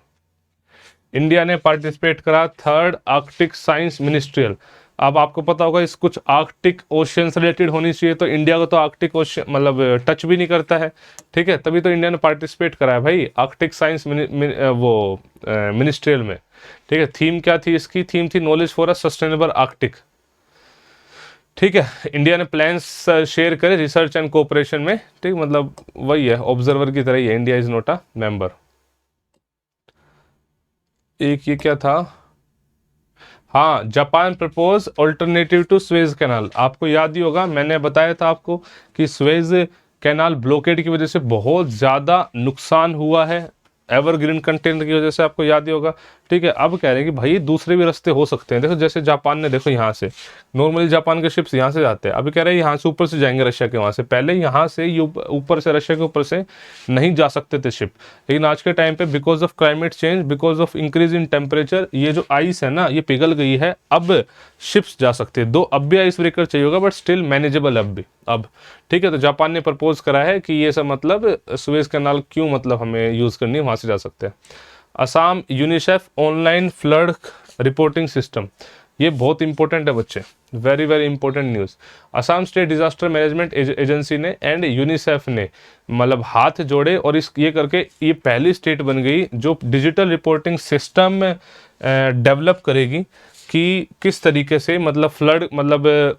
India ने पार्टिसिपेट करा 3rd आर्कटिक साइंस मिनिस्ट्रियल। अब आपको पता होगा इस कुछ आर्कटिक ओशन से रिलेटेड होनी चाहिए, तो इंडिया को तो आर्कटिक ओशन मतलब टच भी नहीं करता है, ठीक है। तभी तो इंडिया ने पार्टिसिपेट करा है भाई आर्कटिक साइंस मिनिस्ट्रियल में, ठीक है। थीम क्या थी इसकी? थीम थी knowledge for a sustainable Arctic, ठीक है। इंडिया ने प्लान्स शेयर करे रिसर्च एंड कोऑपरेशन में, ठीक, मतलब वही है, ऑब्जर्वर की तरह ही है, India is not a member. एक ये क्या था, हाँ, Japan propose alternative to Suez canal. आपको याद ही होगा, मैंने बताया था आपको कि स्वेज कैनाल ब्लॉकेड की वजह से बहुत ज़्यादा नुकसान हुआ है, एवरग्रीन कंटेनर की वजह से, आपको याद ही होगा, ठीक है। अब कह रहे हैं कि भाई दूसरे भी रास्ते हो सकते हैं। देखो जैसे जापान ने, देखो यहाँ से नॉर्मली जापान के शिप्स यहाँ से जाते हैं, अभी कह रहे हैं यहाँ से ऊपर से जाएंगे रशिया के वहाँ से, पहले यहाँ से ऊपर से रशिया के ऊपर से नहीं जा सकते थे शिप, लेकिन आज के टाइम पे because of climate change, because of increase in temperature, ये जो आइस है ना ये पिघल गई है, अब शिप्स जा सकते हैं। दो अब भी आइस ब्रेकर चाहिए होगा, बट स्टिल मैनेजेबल अब, ठीक है। तो जापान ने प्रपोज करा है कि ये सब मतलब सुएज कैनाल क्यों मतलब हमें यूज़ करनी है, वहाँ से जा सकते हैं। Assam UNICEF online flood reporting system, ये बहुत इंपॉर्टेंट है बच्चे, very very important news. Assam state disaster management agency ने एंड यूनिसेफ ने मतलब हाथ जोड़े और इस ये करके ये पहली स्टेट बन गई जो डिजिटल रिपोर्टिंग सिस्टम डेवलप करेगी कि किस तरीके से मतलब फ्लड मतलब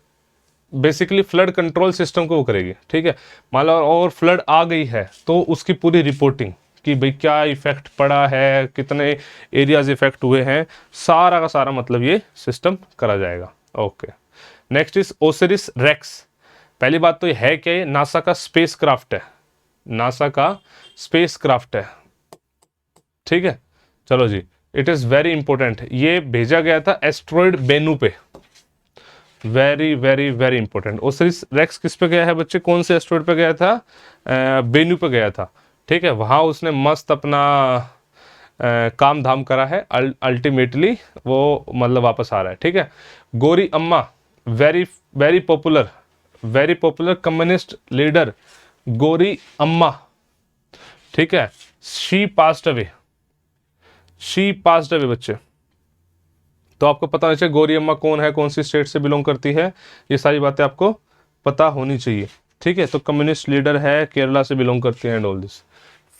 बेसिकली फ्लड कंट्रोल सिस्टम को वो करेगी। ठीक है, मान लो और फ्लड आ गई है तो उसकी पूरी रिपोर्टिंग कि भाई क्या इफेक्ट पड़ा है, कितने एरियाज इफेक्ट हुए हैं, सारा का सारा मतलब ये सिस्टम करा जाएगा। Okay, next is Osiris Rex. पहली बात तो ये है कि ये नासा का स्पेस क्राफ्ट है, नासा का स्पेस क्राफ्ट है। ठीक है, चलो जी, इट इज़ वेरी इंपॉर्टेंट। ये भेजा गया था एस्ट्रॉयड बेनू पे, very very very important. Osiris Rex किस पे गया है बच्चे, कौन से एस्ट्रॉयड पे गया था, बेनू पे गया था। ठीक है, वहाँ उसने मस्त अपना काम धाम करा है, अल्टीमेटली वो मतलब वापस आ रहा है। ठीक है, गोरी अम्मा, very very popular communist leader गोरी अम्मा। ठीक है, शी पास्ड अवे बच्चे। तो आपको पता होना चाहिए गौरी अम्मा कौन है, कौन सी स्टेट से बिलोंग करती है, ये सारी बातें आपको पता होनी चाहिए। ठीक है, तो कम्युनिस्ट लीडर है, केरला से बिलोंग करती है and all this.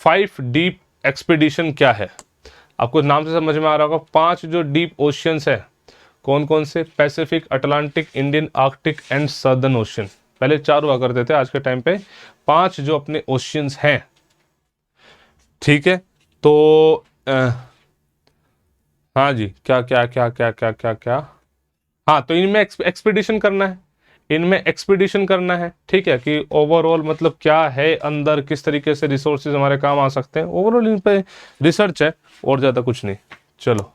5 deep expedition क्या है, आपको नाम से समझ में आ रहा होगा। 5 जो डीप ओशियंस है, कौन कौन से, Pacific, Atlantic, Indian, Arctic and southern ocean. पहले 4 हुआ करते थे, आज के टाइम पे 5 जो अपने ओशियंस हैं। ठीक है, तो हाँ जी, क्या क्या क्या क्या क्या क्या क्या, हाँ, तो इनमें एक्सपीडिशन करना है, इनमें एक्सपीडिशन करना है। ठीक है, कि ओवरऑल मतलब क्या है अंदर, किस तरीके से रिसोर्सेज हमारे काम आ सकते हैं, ओवरऑल इन पे रिसर्च है और ज़्यादा कुछ नहीं। चलो,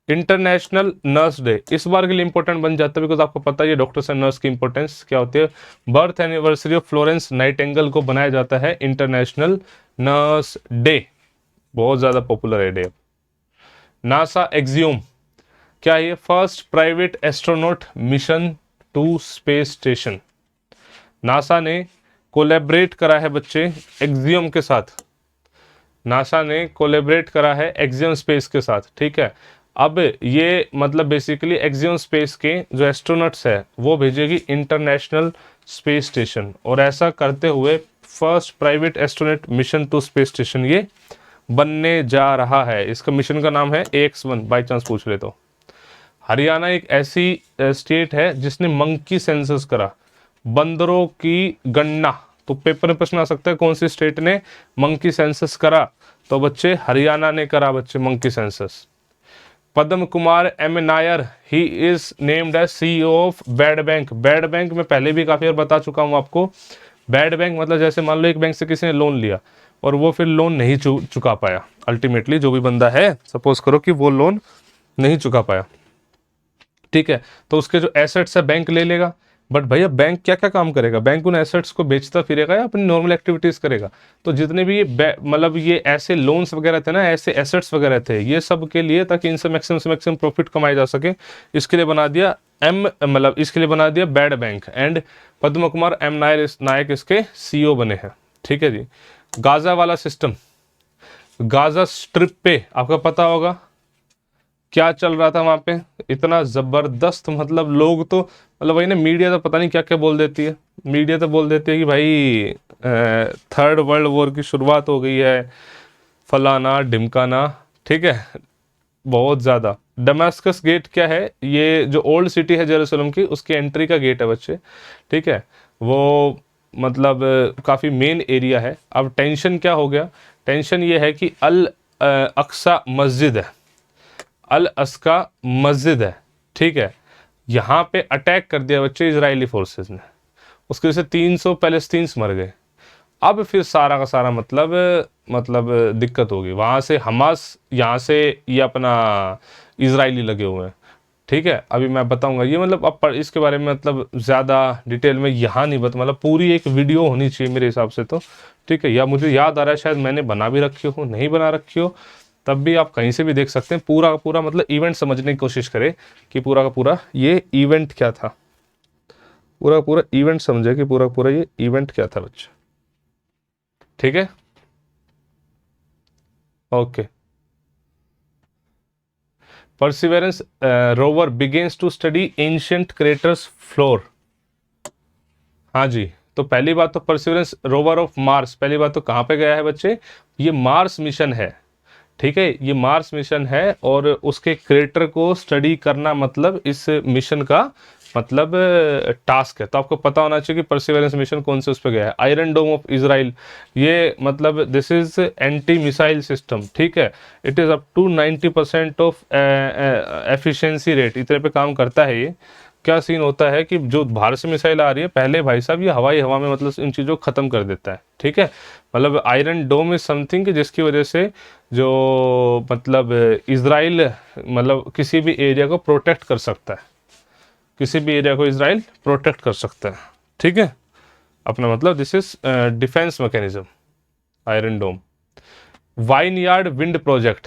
इंटरनेशनल नर्स डे इस बार के लिए इंपॉर्टेंट बन जाता है, बिकॉज आपको पता है डॉक्टर्स एंड नर्स की इंपॉर्टेंस क्या होती है। Birth anniversary of Florence Nightingale को बनाया जाता है इंटरनेशनल नर्स डे, बहुत ज़्यादा पॉपुलर है डे। नासा एक्सियोम क्या है, first private astronaut mission to space station. NASA ने कोलैबोरेट करा है बच्चे एक्सियोम के साथ, नासा ने कोलैबोरेट करा है एक्सियोम स्पेस के साथ। ठीक है, अब ये मतलब बेसिकली एक्सियोम स्पेस के जो एस्ट्रोनॉट्स है वो भेजेगी इंटरनेशनल स्पेस स्टेशन, और ऐसा करते हुए first private astronaut mission to space station ये बनने जा रहा है। इसका मिशन का नाम है AX1, बाई चांस पूछ ले तो। हरियाणा एक ऐसी स्टेट है जिसने मंकी सेंसस करा, बंदरों की गणना। तो पेपर में प्रश्न आ सकता है कौन सी स्टेट ने मंकी सेंसस करा, तो बच्चे हरियाणा ने करा बच्चे monkey census. Padma Kumar M Nair, he is named as CEO of bad bank. Bad bank मैं पहले भी काफी बार बता चुका हूं आपको। बैड बैंक मतलब जैसे मान लो एक बैंक से किसी ने लोन लिया और वो फिर लोन नहीं चुका पाया, अल्टीमेटली जो भी बंदा है, सपोज करो कि वो लोन नहीं चुका पाया। ठीक है, तो उसके जो एसेट्स है बैंक ले लेगा, बट भैया बैंक क्या क्या काम करेगा, बैंक उन एसेट्स को बेचता फिरेगा या अपनी नॉर्मल एक्टिविटीज करेगा। तो जितने भी ये मतलब ये ऐसे लोन्स वगैरह थे ना, ऐसे एसेट्स वगैरह थे, ये सब के लिए ताकि इनसे मैक्सिमम से मैक्सिमम प्रॉफिट कमाया जा सके, इसके लिए बना दिया मतलब इसके लिए बना दिया bad bank. And Padma Kumar M नायक इसके CEO बने हैं। ठीक है जी, गाजा वाला सिस्टम, गाजा स्ट्रिप पे आपका पता होगा क्या चल रहा था वहां पे, इतना जबरदस्त मतलब लोग तो मतलब वही ना, मीडिया तो पता नहीं क्या क्या बोल देती है, मीडिया तो बोल देती है कि भाई 3rd वर्ल्ड वॉर की शुरुआत हो गई है, फलाना ढिमकाना। ठीक है, बहुत ज़्यादा। डमास्कस गेट क्या है, ये जो ओल्ड सिटी है जेरूसलम की, उसकी एंट्री का गेट है बच्चे। ठीक है, वो मतलब काफ़ी मेन एरिया है। अब टेंशन क्या हो गया, टेंशन ये है कि अल अक्सा मस्जिद है, अल अस्का मस्जिद है। ठीक है, यहाँ पे अटैक कर दिया बच्चे इजरायली फोर्सेस ने, उसकी वजह से 300 पैलेस्टीन्स मर गए। अब फिर सारा का सारा मतलब दिक्कत होगी, वहाँ से हमास, यहाँ से ये अपना इजरायली लगे हुए हैं। ठीक है, अभी मैं बताऊंगा ये मतलब अब इसके बारे में मतलब ज़्यादा डिटेल में यहाँ नहीं बता, मतलब पूरी एक वीडियो होनी चाहिए मेरे हिसाब से तो। ठीक है, या मुझे याद आ रहा है शायद मैंने बना भी रखी हो, नहीं बना रखी हो तब भी आप कहीं से भी देख सकते हैं। पूरा का पूरा मतलब इवेंट समझने की कोशिश करें कि पूरा का पूरा ये इवेंट क्या था, पूरा का पूरा इवेंट समझे कि पूरा का पूरा ये इवेंट क्या था बच्चे। ठीक है, okay. Perseverance rover begins to study ancient craters floor. हाँ जी, तो पहली बात तो परसिवेरेंस रोवर ऑफ मार्स, पहली बात तो कहाँ पे गया है बच्चे, ये मार्स मिशन है। ठीक है, ये मार्स मिशन है और उसके क्रेटर को स्टडी करना मतलब इस मिशन का मतलब टास्क है। तो आपको पता होना चाहिए कि परसिवेरेंस मिशन कौन से उस पर गया है। आयरन डोम ऑफ इजराइल, ये मतलब this is anti missile system. ठीक है, it is up to 90% of efficiency rate, इतने पे काम करता है ये। क्या सीन होता है कि जो बाहर से मिसाइल आ रही है, पहले भाई साहब ये हवाई हवा में मतलब इन चीज़ों को ख़त्म कर देता है। ठीक है, मतलब आयरन डोम इज समथिंग जिसकी वजह से जो मतलब इजराइल मतलब किसी भी एरिया को प्रोटेक्ट कर सकता है, किसी भी एरिया को इजराइल प्रोटेक्ट कर सकता है। ठीक है, अपना मतलब this is defence mechanism iron dome. Vineyard wind project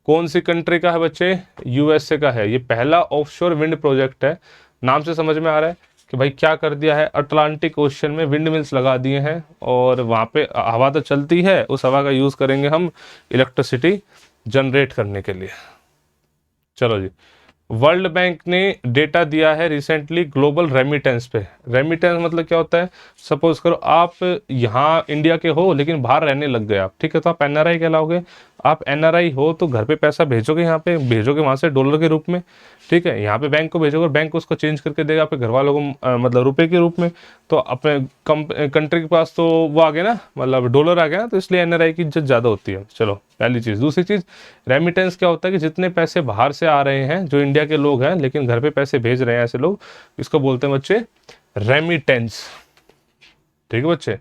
कौन सी कंट्री का है बच्चे, यूएसए का है। ये पहला ऑफशोर विंड प्रोजेक्ट है। नाम से समझ में आ रहा है कि भाई क्या कर दिया है, अटलांटिक ओशन में विंड मिल्स लगा दिए हैं और वहाँ पे हवा तो चलती है, उस हवा का यूज़ करेंगे हम इलेक्ट्रिसिटी जनरेट करने के लिए। चलो जी, वर्ल्ड बैंक ने डेटा दिया है रिसेंटली ग्लोबल रेमिटेंस पे। रेमिटेंस मतलब क्या होता है, सपोज करो आप यहाँ इंडिया के हो लेकिन बाहर रहने लग गए आप, ठीक है, तो आप एनआरआई कहलाओगे। आप एनआरआई हो तो घर पे पैसा भेजोगे, यहाँ पे भेजोगे वहाँ से डॉलर के रूप में। ठीक है, यहाँ पे बैंक को भेजोगे और बैंक उसको चेंज करके देगा आपके घर वालों को मतलब रुपए के रूप में। तो अपने कंट्री के पास तो वो आ गया ना, मतलब डॉलर आ गया ना, तो इसलिए एनआरआई की इज्जत ज़्यादा होती है। चलो पहली चीज़। दूसरी चीज़, रेमिटेंस क्या होता है कि जितने पैसे बाहर से आ रहे हैं, जो इंडिया के लोग हैं लेकिन घर पे पैसे भेज रहे हैं ऐसे लोग, इसको बोलते हैं बच्चे रेमिटेंस। ठीक है बच्चे,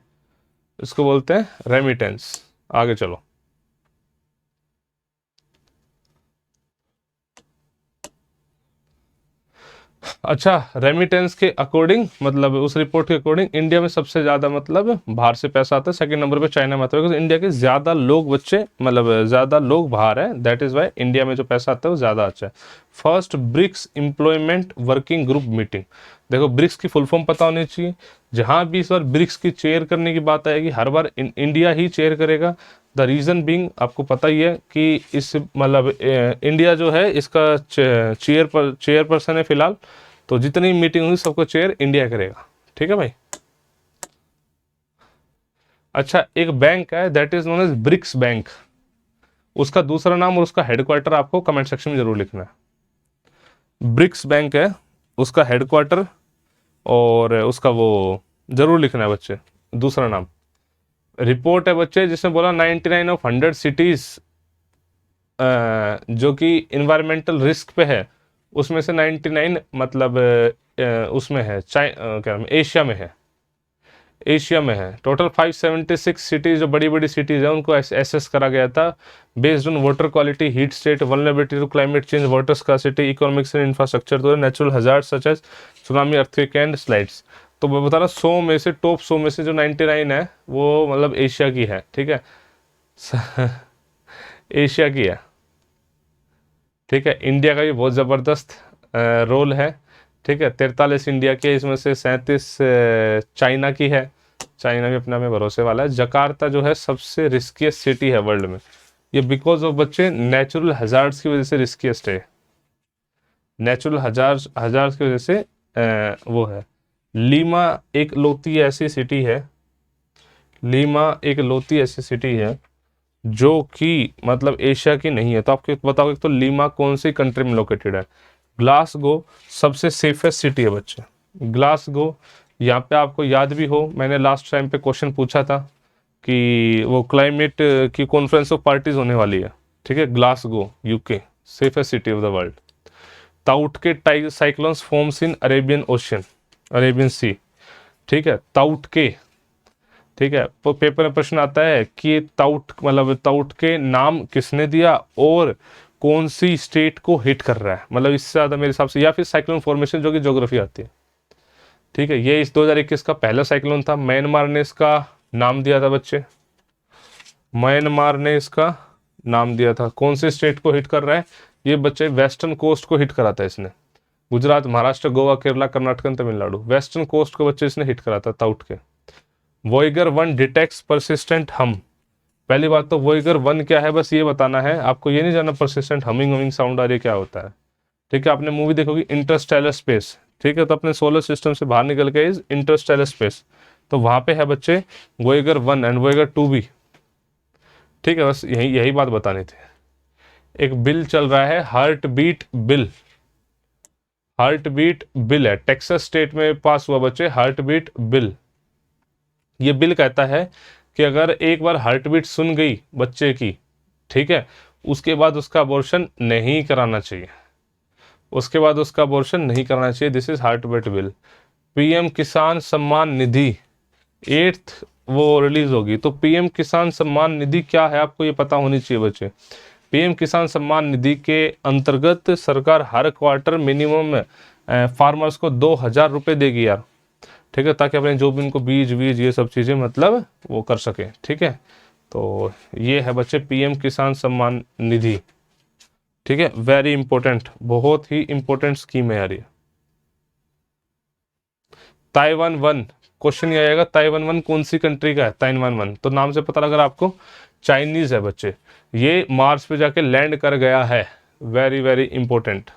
इसको बोलते हैं रेमिटेंस। आगे चलो। अच्छा, रेमिटेंस के अकॉर्डिंग मतलब उस रिपोर्ट के अकॉर्डिंग इंडिया में सबसे ज़्यादा मतलब बाहर से पैसा आता है। सेकंड नंबर पे चाइना में आता है, बिकॉज इंडिया के ज़्यादा लोग बच्चे मतलब ज़्यादा लोग बाहर हैं, दैट इज़ वाई इंडिया में जो पैसा आता है वो ज़्यादा अच्छा है। First BRICS employment working group meeting. देखो ब्रिक्स की फुल फॉर्म पता होनी चाहिए। जहाँ भी इस बार ब्रिक्स की चेयर करने की बात आएगी, हर बार इंडिया ही चेयर करेगा। द रीज़न बीइंग आपको पता ही है कि इस मतलब इंडिया जो है इसका चेयर पर्सन है फिलहाल। तो जितनी मीटिंग हुई सबको चेयर इंडिया करेगा। ठीक है भाई। अच्छा, एक बैंक है that is known as BRICS bank, उसका दूसरा नाम और उसका हेडक्वार्टर आपको कमेंट सेक्शन में जरूर लिखना है। ब्रिक्स बैंक है उसका हेडक्वार्टर और उसका वो जरूर लिखना है बच्चे, दूसरा नाम। रिपोर्ट है बच्चे जिसने बोला 99 ऑफ 100 सिटीज जो कि इन्वायरमेंटल रिस्क पे है, उसमें से 99 मतलब उसमें है क्या नाम, एशिया में है। एशिया में है। टोटल 576 सिटीज़ जो बड़ी बड़ी सिटीज़ हैं उनको एसेस करा गया था based on water quality, heat state, vulnerability to climate change, water scarcity, economics and infrastructure, तो natural hazard such as tsunami, earthquake and slides. तो मैं बता रहा 100 में से टॉप 100 में से जो 99 है वो मतलब एशिया की है। ठीक है एशिया की है। ठीक है, इंडिया का भी बहुत ज़बरदस्त रोल है। ठीक है, 43 इंडिया के, इसमें से 37 चाइना की है। चाइना भी अपने में भरोसे वाला है। जकार्ता जो है सबसे रिस्कीस्ट सिटी है वर्ल्ड में। ये बिकॉज ऑफ बच्चे नेचुरल हजार्ड्स की वजह से रिस्कीस्ट है। नेचुरल हजार्ड्स की वजह से वो है। लीमा एक लौती ऐसी सिटी है, लीमा एक लौती ऐसी सिटी है जो कि मतलब एशिया की नहीं है। तो आपको बताओ तो लीमा कौन सी कंट्री में लोकेटेड है। ग्लासगो सबसे सेफेस्ट सिटी है बच्चे। ग्लासगो, यहाँ पे आपको याद भी हो मैंने लास्ट टाइम पे क्वेश्चन पूछा था कि वो क्लाइमेट की कॉन्फ्रेंस ऑफ पार्टीज होने वाली है। ठीक है, Glasgow UK safest city of the world. ताउट के cyclones forms in Arabian ocean, Arabian sea. ठीक है, ताउट के। ठीक है, तो पेपर में प्रश्न आता है कि ताउट मतलब ताउट के नाम किसने दिया और कौन सी स्टेट को हिट कर रहा है, मतलब इससे ज़्यादा मेरे हिसाब से, या फिर साइक्लोन फॉर्मेशन जो कि ज्योग्राफी आती है। ठीक है, ये इस 2021 का पहला साइक्लोन था। म्यांमार ने इसका नाम दिया था बच्चे, म्यांमार ने इसका नाम दिया था। कौन से स्टेट को हिट कर रहा है ये बच्चे, वेस्टर्न कोस्ट को हिट करा था इसने। गुजरात, महाराष्ट्र, गोवा, केरला, कर्नाटक, तमिलनाडु, वेस्टर्न कोस्ट को बच्चे इसने हिट करा था ताउट के। वॉयगर 1 डिटेक्ट्स परसिस्टेंट हम। पहली बात तो वोयेगर 1 क्या है, बस ये बताना है आपको, ये नहीं जानना परसिस्टेंट हमिंग हमिंग साउंड आ रही है क्या होता है। ठीक है, आपने मूवी देखोगी इंटरस्टेलर स्पेस, ठीक है, तो अपने सोलर सिस्टम से बाहर निकल के इज इंटरस्टेलर स्पेस, तो वहां पे है बच्चे वोयेगर 1 एंड वोयेगर 2 भी। ठीक है, बस यही यही बात बतानी थी। एक बिल चल रहा है, heartbeat bill, heartbeat bill है, टेक्सास स्टेट में पास हुआ बच्चे, हार्ट बीट बिल। ये बिल कहता है कि अगर एक बार हार्ट बीट सुन गई बच्चे की, ठीक है, उसके बाद उसका अबॉर्शन नहीं कराना चाहिए, उसके बाद उसका अबॉर्शन नहीं कराना चाहिए। This is heartbeat bill. PM Kisan Samman Nidhi 8th वो रिलीज होगी, तो पीएम किसान सम्मान निधि क्या है आपको ये पता होनी चाहिए बच्चे। पीएम किसान सम्मान निधि के अंतर्गत सरकार हर क्वार्टर मिनिमम फार्मर्स को 2,000 रुपये देगी यार, ठीक है, ताकि अपने जो भी उनको बीज वीज ये सब चीज़ें मतलब वो कर सके। ठीक है, तो ये है बच्चे पीएम किसान सम्मान निधि। ठीक है, वेरी इंपॉर्टेंट, बहुत ही इंपॉर्टेंट स्कीम है यार ये। ताइवान 1 क्वेश्चन ये आएगा, ताइवान 1 कौन सी कंट्री का है, ताइवान 1, तो नाम से पता लग रहा है आपको चाइनीज है बच्चे, ये मार्स पे जाके लैंड कर गया है, वेरी वेरी इंपॉर्टेंट।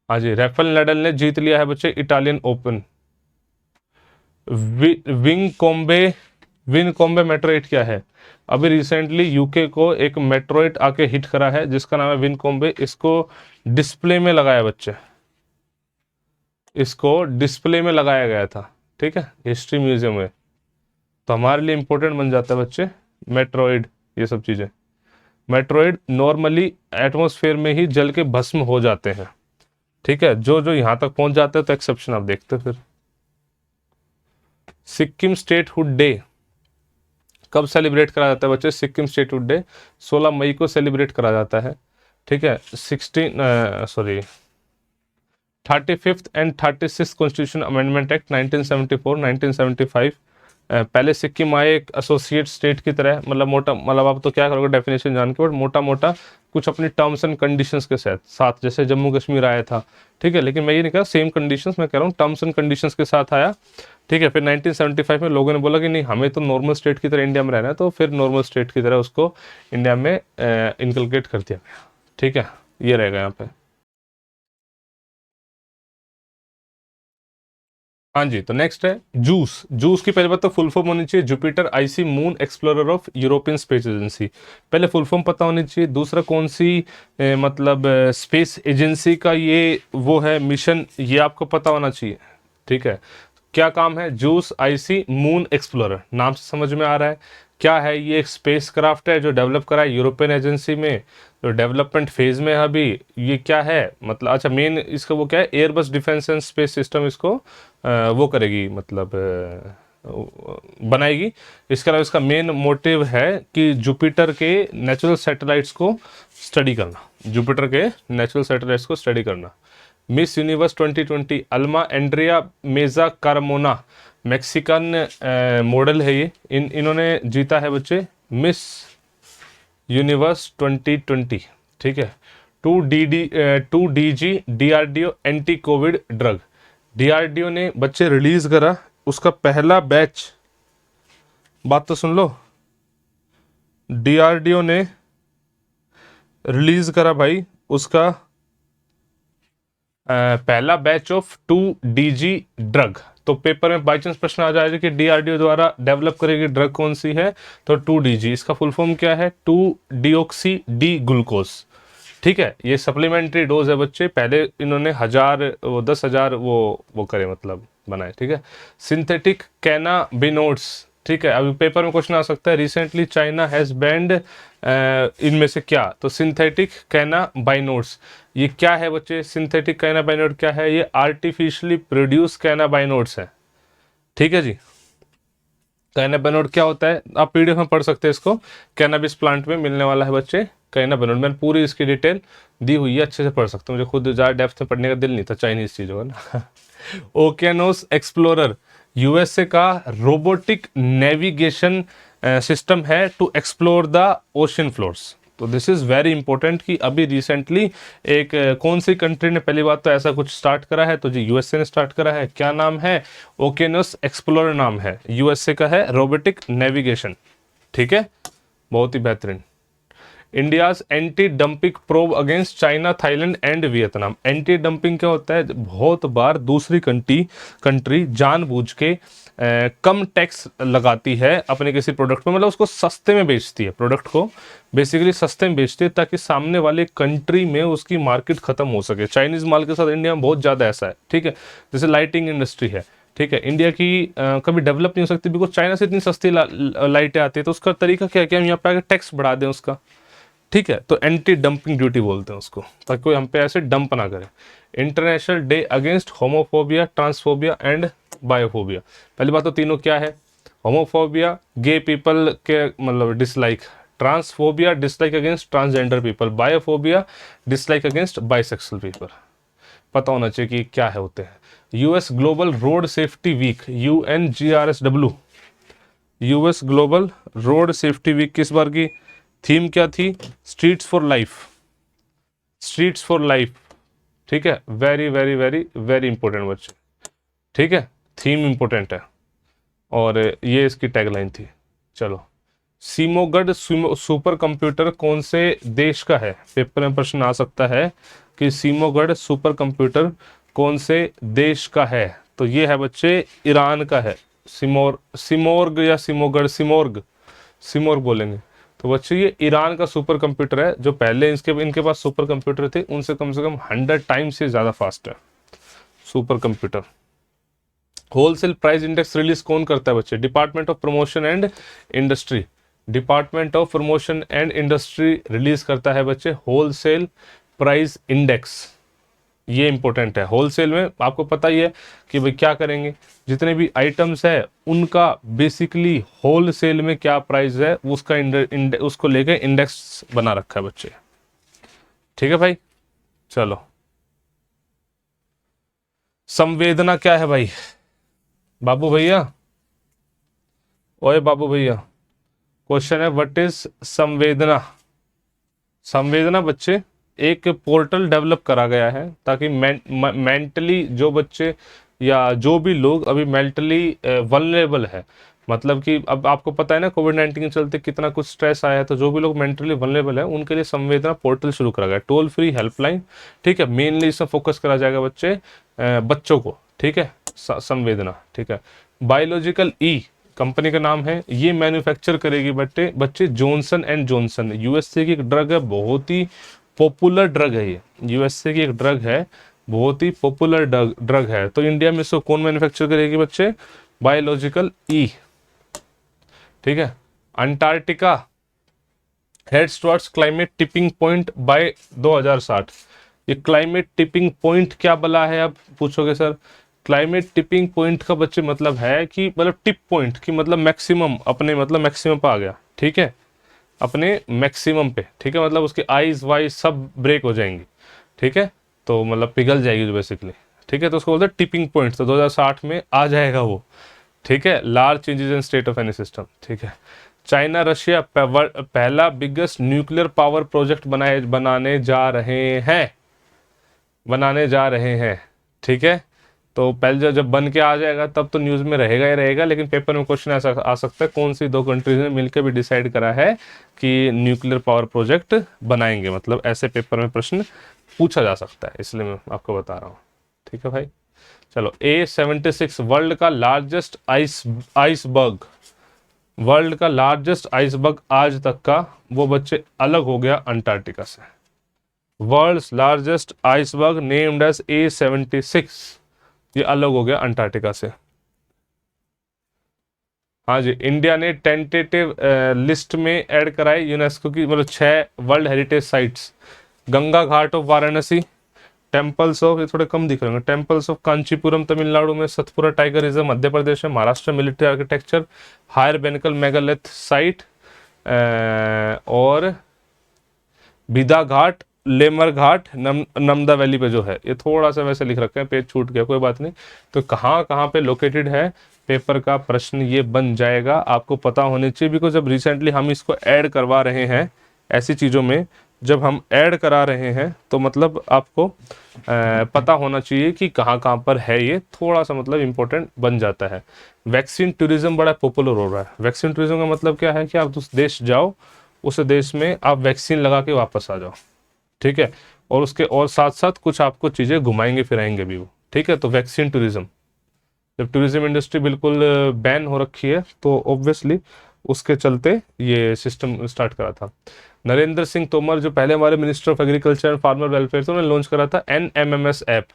हाँ जी, राफेल नडाल ने जीत लिया है बच्चे इटालियन ओपन। विन कॉम्बे मेट्रोइड क्या है, अभी रिसेंटली यूके को एक मेट्रोइड आके हिट करा है जिसका नाम है विन कॉम्बे, इसको डिस्प्ले में लगाया बच्चे, इसको डिस्प्ले में लगाया गया था, ठीक है, हिस्ट्री म्यूजियम में, तो हमारे लिए इंपॉर्टेंट बन जाता है बच्चे मेट्रोइड, ये सब चीजें। मेट्रोइड नॉर्मली एटमॉस्फेयर में ही जल के भस्म हो जाते हैं, ठीक है, जो जो यहां तक पहुंच जाते हैं तो एक्सेप्शन आप देखते हो। फिर सिक्किम स्टेटहुड डे कब सेलिब्रेट करा जाता है बच्चे, सिक्किम स्टेटहुड डे 16 मई को सेलिब्रेट करा जाता है। ठीक है, 35th and 36th constitution amendment act 1974 1975, पहले सिक्किम आए एक एसोसिएट स्टेट की तरह, मतलब मोटा, मतलब आप तो क्या करोगे डेफिनेशन जान के, बट मोटा मोटा कुछ अपनी टर्म्स एंड कंडीशंस के साथ, जैसे जम्मू कश्मीर आया था, ठीक है, लेकिन मैं ये नहीं कह रहा सेम कंडीशंस, मैं कह रहा हूँ टर्म्स एंड कंडीशंस के साथ आया। ठीक है, फिर 1975 में लोगों ने बोला कि नहीं हमें तो नॉर्मल स्टेट की तरह इंडिया में रहना है, तो फिर नॉर्मल स्टेट की तरह उसको इंडिया में इनकलकेट कर दिया गया। ठीक है, ये रहेगा यहाँ पे। हाँ जी, तो नेक्स्ट है जूस। जूस की पहले बात तो फुल फॉर्म होनी चाहिए Jupiter IC moon explorer of European space agency, पहले फुल फॉर्म पता होनी चाहिए। दूसरा कौन सी मतलब स्पेस एजेंसी का ये वो है मिशन, ये आपको पता होना चाहिए। ठीक है, क्या काम है, जूस आईसी मून एक्सप्लोरर, नाम से समझ में आ रहा है क्या है, ये एक स्पेस क्राफ्ट है जो डेवलप करा है यूरोपियन एजेंसी में, जो डेवलपमेंट फेज में है अभी। ये क्या है मतलब, अच्छा मेन इसका वो क्या है, Airbus defence and space system इसको वो करेगी, मतलब बनाएगी। इसके अलावा इसका मेन मोटिव है कि जुपिटर के नेचुरल सैटेलाइट्स को स्टडी करना, जुपिटर के नेचुरल सैटेलाइट्स को स्टडी करना। मिस यूनिवर्स 2020 अल्मा एंड्रिया मेजा कारमोना, मैक्सिकन मॉडल है ये, इन्होंने जीता है बच्चे मिस यूनिवर्स 2020। ठीक है, 2DG DRDO anti Covid drug, DRDO ने बच्चे रिलीज करा उसका पहला बैच, बात तो सुन लो, DRDO ने रिलीज करा भाई उसका पहला बैच ऑफ 2DG ड्रग। तो पेपर में बाई चांस प्रश्न आ जाएगा कि DRDO द्वारा डेवलप करेगी ड्रग कौन सी है, तो 2DG, इसका फुल फॉर्म क्या है, 2-डिओक्सी डी ग्लूकोज। ठीक है, ये सप्लीमेंट्री डोज है बच्चे, पहले इन्होंने 10,000 वो करे मतलब बनाए। ठीक है, सिंथेटिक कैनाबिनोइड्स, ठीक है, अभी पेपर में क्वेश्चन आ सकता है, रिसेंटली चाइना हैज बैंड इनमें से क्या, तो सिंथेटिक कैनाबाइनोइड्स, ये क्या है बच्चे, सिंथेटिक कैनाबाइनोइड क्या है, ये आर्टिफिशियली प्रोड्यूस कैनाबाइनोइड्स है। ठीक है जी, कैनाबाइनोइड क्या होता है आप पीडीएफ में पढ़ सकते हैं इसको, कैनाबिस प्लांट में मिलने वाला है बच्चे कैनाबाइनोइड, मैंने पूरी इसकी डिटेल दी हुई है, अच्छे से पढ़ सकते हैं, मुझे खुद ज़्यादा डेप्थ में पढ़ने का दिल नहीं था चाइनीज चीज़ों का ना। ओकेनोस एक्सप्लोरर यूएसए का रोबोटिक नेविगेशन सिस्टम है to explore the ocean floors. तो दिस इज़ वेरी इंपॉर्टेंट कि अभी रिसेंटली एक कौन सी कंट्री ने पहली बात तो ऐसा कुछ स्टार्ट करा है, तो जी यूएसए ने स्टार्ट करा है, क्या नाम है, ओकेनोस एक्सप्लोरर नाम है, यूएसए का है, रोबोटिक नेविगेशन। ठीक है, बहुत ही बेहतरीन। India's anti dumping probe against China, Thailand and Vietnam. Anti dumping क्या होता है, बहुत बार दूसरी कंट्री जानबूझ के कम टैक्स लगाती है अपने किसी प्रोडक्ट पे, मतलब उसको सस्ते में बेचती है, प्रोडक्ट को बेसिकली सस्ते में बेचती है ताकि सामने वाले कंट्री में उसकी मार्केट खत्म हो सके। चाइनीज माल के साथ इंडिया में बहुत ज़्यादा ऐसा है, ठीक है। जैसे लाइटिंग इंडस्ट्री है, ठीक है, इंडिया की कभी डेवलप नहीं हो सकती बिकॉज चाइना से इतनी सस्ती लाइटें आती है। तो उसका तरीका क्या है कि हम यहाँ पे आगे टैक्स बढ़ा दें उसका, ठीक है। तो एंटी डंपिंग ड्यूटी बोलते हैं उसको, ताकि कोई हम पे ऐसे डंप ना करे। International day against homophobia, transphobia and बायोफोबिया। पहली बात तो तीनों क्या है, होमोफोबिया गे पीपल के मतलब dislike, transphobia dislike against transgender people, biophobia dislike against bisexual people. पता होना चाहिए कि क्या है होते हैं। US global road safety week, UNGRSW, US global road safety week किस बार की थीम क्या थी, streets for life, streets for life, ठीक है। Very very very very important बच्चे, ठीक है, थीम इंपॉर्टेंट है और ये इसकी टैगलाइन थी। चलो, सीमोगढ़ सुपर कंप्यूटर कौन से देश का है, पेपर में प्रश्न आ सकता है कि सीमोगढ़ सुपर कंप्यूटर कौन से देश का है। तो ये है बच्चे ईरान का है। सिमोर्ग या सिमोर्ग बोलेंगे। तो बच्चे ये ईरान का सुपर कंप्यूटर है, जो पहले इनके पास सुपर कंप्यूटर थे उनसे कम से कम 100 टाइम्स से ज़्यादा फास्ट है super computer. Wholesale price index release कौन करता है बच्चे, department of promotion and industry, department of promotion and industry release करता है बच्चे होलसेल प्राइस इंडेक्स। ये इंपॉर्टेंट है। होलसेल में आपको पता ही है कि भाई क्या करेंगे, जितने भी आइटम्स है उनका बेसिकली होलसेल में क्या प्राइस है उसका उसको लेके इंडेक्स बना रखा है बच्चे, ठीक है भाई। चलो, संवेदना क्या है भाई, बाबू भैया, ओए बाबू भैया, क्वेश्चन है व्हाट इज संवेदना। संवेदना बच्चे एक पोर्टल डेवलप करा गया है ताकि मेंटली जो बच्चे या जो भी लोग अभी मेंटली वल्नरेबल है, मतलब कि अब आपको पता है ना कोविड-19 के चलते कितना कुछ स्ट्रेस आया है, तो जो भी लोग मेंटली वल्नरेबल है उनके लिए संवेदना पोर्टल शुरू करा गया, टोल फ्री हेल्पलाइन, ठीक है। मेनली इसमें फोकस करा जाएगा बच्चे बच्चों को, ठीक है, संवेदना, ठीक है। बायोलॉजिकल ई कंपनी का नाम है, ये मैन्युफैक्चर करेगी बच्चे जॉनसन एंड जॉनसन। यूएसए की एक ड्रग है, बहुत ही पॉपुलर ड्रग है ये, यूएसए की एक ड्रग है, बहुत ही पॉपुलर ड्रग है। तो इंडिया में इसको कौन मैन्युफैक्चर करेगी बच्चे, बायोलॉजिकल ई, ठीक है। Antarctica heads towards climate tipping point by 2060। ये क्लाइमेट टिपिंग पॉइंट क्या बला है, आप पूछोगे सर। क्लाइमेट टिपिंग पॉइंट का बच्चे मतलब है कि मतलब टिप पॉइंट की मतलब मैक्सिमम, अपने मतलब मैक्सिमम पे आ गया, ठीक है, अपने मैक्सिमम पे, ठीक है, मतलब उसकी आइज वाइज सब ब्रेक हो जाएंगी, ठीक है, तो मतलब पिघल जाएगी जो बेसिकली, ठीक है। तो उसको बोलते हैं टिपिंग पॉइंट, तो 2060 में आ जाएगा वो, ठीक है। Large changes in state of any system, ठीक है। चाइना रशिया पहला बिगेस्ट न्यूक्लियर पावर प्रोजेक्ट बनाने जा रहे हैं, ठीक है। तो पहले जब बन के आ जाएगा तब तो न्यूज़ में रहेगा ही रहेगा, लेकिन पेपर में क्वेश्चन ऐसा आ सकता है कौन सी दो कंट्रीज ने मिलकर भी डिसाइड करा है कि न्यूक्लियर पावर प्रोजेक्ट बनाएंगे, मतलब ऐसे पेपर में प्रश्न पूछा जा सकता है, इसलिए मैं आपको बता रहा हूँ, ठीक है भाई। चलो, A76 वर्ल्ड का लार्जेस्ट आइसबर्ग, वर्ल्ड का लार्जेस्ट आइसबर्ग आज तक का, वो बच्चे अलग हो गया अंटार्कटिका से। World's largest iceberg named as A76, ये अलग हो गया अंटार्कटिका से। हाँ जी, इंडिया ने टेंटेटिव लिस्ट में ऐड कराई यूनेस्को की मतलब 6 world heritage sites, Ganga ghat of Varanasi, temples of, ये थोड़े कम दिख रहे हैं, टेम्पल्स ऑफ कांचीपुरम तमिलनाडु में, सतपुरा टाइगर रिजर्व मध्य प्रदेश में, Maharashtra military architecture, Hire Benakal megalith site और बिदा घाट, लेमर घाट, नर्मदा वैली पे जो है, ये थोड़ा सा वैसे लिख रखा है, पेज छूट गया, कोई बात नहीं। तो कहाँ पे लोकेटेड है, पेपर का प्रश्न ये बन जाएगा, आपको पता होने चाहिए, बिकॉज जब रिसेंटली हम इसको ऐड करवा रहे हैं ऐसी चीज़ों में जब हम ऐड करा रहे हैं तो मतलब आपको पता होना चाहिए कि कहाँ कहाँ पर है, ये थोड़ा सा मतलब इम्पोर्टेंट बन जाता है। वैक्सीन टूरिज्म बड़ा पॉपुलर हो रहा है। वैक्सीन टूरिज्म का मतलब क्या है कि आप उस देश जाओ, उस देश में आप वैक्सीन लगा के वापस आ जाओ, ठीक है, और उसके और साथ साथ कुछ आपको चीज़ें घुमाएंगे फिराएंगे भी वो, ठीक है। तो वैक्सीन टूरिज्म, जब टूरिज्म इंडस्ट्री बिल्कुल बैन हो रखी है तो ऑब्वियसली उसके चलते ये सिस्टम स्टार्ट करा था। नरेंद्र सिंह तोमर जो पहले हमारे minister of agriculture and farmer welfare थे, उन्होंने लॉन्च करा था NMMS app.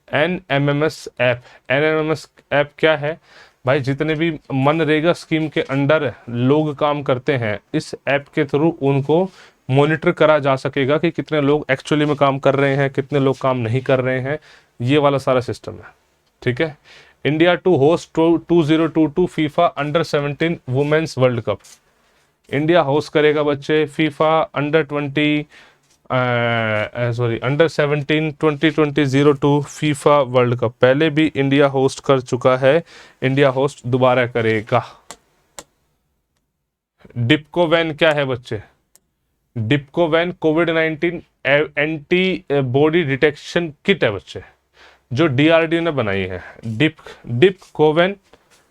NMMS app, NMMS app क्या है भाई? जितने भी मनरेगा स्कीम के अंडर लोग काम करते हैं, इस ऐप के थ्रू उनको मॉनिटर करा जा सकेगा कि कितने लोग एक्चुअली में काम कर रहे हैं, कितने लोग काम नहीं कर रहे हैं, ये वाला सारा सिस्टम है, ठीक है। India to host 2022 FIFA under 17 women's world cup. India host करेगा बच्चे FIFA under 17 2020-02 FIFA world cup. पहले भी इंडिया होस्ट कर चुका है, इंडिया होस्ट दोबारा करेगा। डिप्को वैन क्या है बच्चे? डिप्को वैन कोविड-19 एंटी बॉडी डिटेक्शन किट है बच्चे, जो DRDO ने बनाई है। डिप कोवेन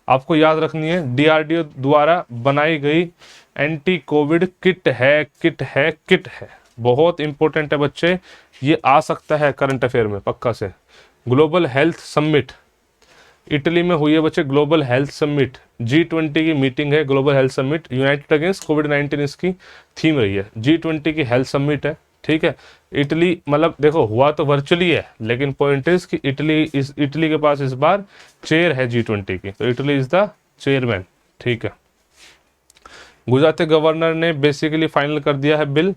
आपको याद रखनी है, DRDO द्वारा बनाई गई एंटी कोविड किट है, किट है, किट है। बहुत इंपॉर्टेंट है बच्चे, ये आ सकता है करंट अफेयर में पक्का से। ग्लोबल हेल्थ समिट इटली में हुई है बच्चे, ग्लोबल हेल्थ समिट G20 की मीटिंग है। Global health summit united against कोविड-19 इसकी थीम रही है। G20 की हेल्थ समिट है, ठीक है। इटली मतलब देखो हुआ तो वर्चुअली है, लेकिन पॉइंट इज कि इटली के पास इस बार चेयर है G20 की, तो इटली इज द चेयरमैन, ठीक है। गुजरात गवर्नर ने बेसिकली फाइनल कर दिया है बिल,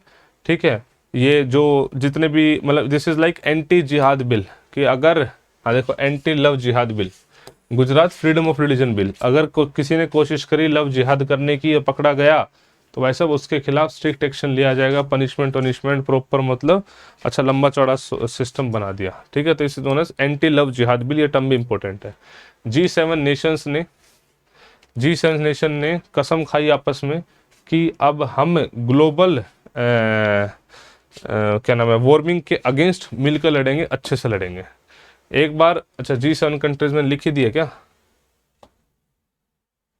ठीक है। ये जो जितने भी मतलब दिस इज लाइक एंटी जिहाद बिल, कि अगर हाँ देखो एंटी लव जिहाद bill, Gujarat freedom of religion bill, अगर किसी ने कोशिश करी लव जिहाद करने की या पकड़ा गया तो भाई साहब उसके खिलाफ स्ट्रिक्ट एक्शन लिया जाएगा। पनिशमेंट प्रॉपर मतलब अच्छा लंबा चौड़ा सिस्टम बना दिया, ठीक है। तो इसे दोनों एंटी लव जिहाद बिल, ये टर्म भी इंपॉर्टेंट है। G7 नेशन ने कसम खाई आपस में कि अब हम ग्लोबल क्या नाम है वार्मिंग के अगेंस्ट मिलकर लड़ेंगे, अच्छे से लड़ेंगे। एक बार अच्छा G7 कंट्रीज में लिख ही दिया क्या?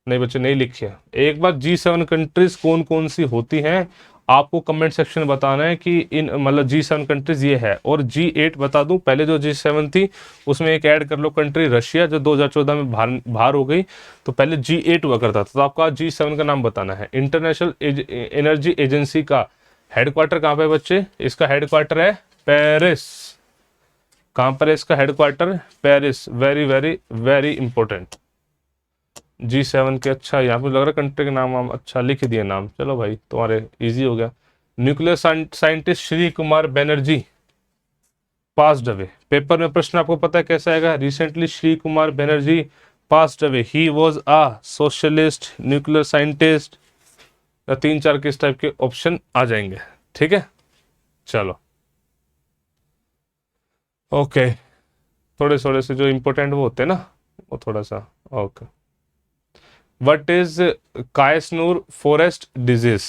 नहीं बच्चे नहीं लिखी है। एक बार G7 कंट्रीज कौन कौन सी होती हैं आपको कमेंट सेक्शन में बताना है कि इन मतलब G7 कंट्रीज ये है। और G8 बता दूं, पहले जो G7 थी उसमें एक ऐड कर लो कंट्री रशिया, जो 2014 में बाहर हो गई, तो पहले G8 हुआ करता था। तो आपका G7 का नाम बताना है। इंटरनेशनल एनर्जी एजेंसी का हेडक्वार्टर कहाँ पे बच्चे? इसका हेडक्वार्टर है पेरिस। कहाँ पर है इसका headquarter? Paris. Very very very important. G7 के अच्छा यहाँ पे लग रहा है कंट्री के नाम अच्छा लिख दिए नाम, चलो भाई तुम्हारे इजी हो गया। Nuclear scientist Shri Kumar Banerjee passed away. Paper में प्रश्न आपको पता है कैसा आएगा? Recently Shri Kumar Banerjee passed away, he was a socialist, nuclear scientist, 3-4 किस टाइप के ऑप्शन आ जाएंगे, ठीक है। चलो ओके, थोड़े थोड़े से जो इंपॉर्टेंट वो होते हैं ना वो थोड़ा सा okay. What is Kyasanur forest disease?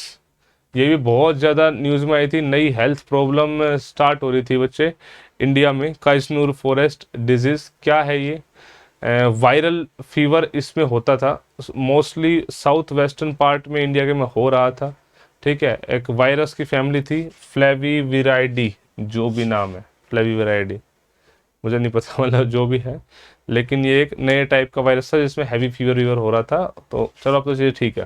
ये भी बहुत ज़्यादा न्यूज़ में आई थी, नई हेल्थ प्रॉब्लम स्टार्ट हो रही थी बच्चे इंडिया में। कायसनूर फॉरेस्ट डिजीज क्या है ये? वायरल फीवर इसमें होता था, मोस्टली साउथ वेस्टर्न पार्ट में इंडिया के में हो रहा था, ठीक है। एक वायरस की फैमिली थी फ्लेविविराइडी, जो भी नाम है फ्लेविविराइडी, मुझे नहीं पता मतलब जो भी है, लेकिन ये एक नए टाइप का वायरस था जिसमें हैवी फीवर हो रहा था। तो चलो अब तो ये ठीक है।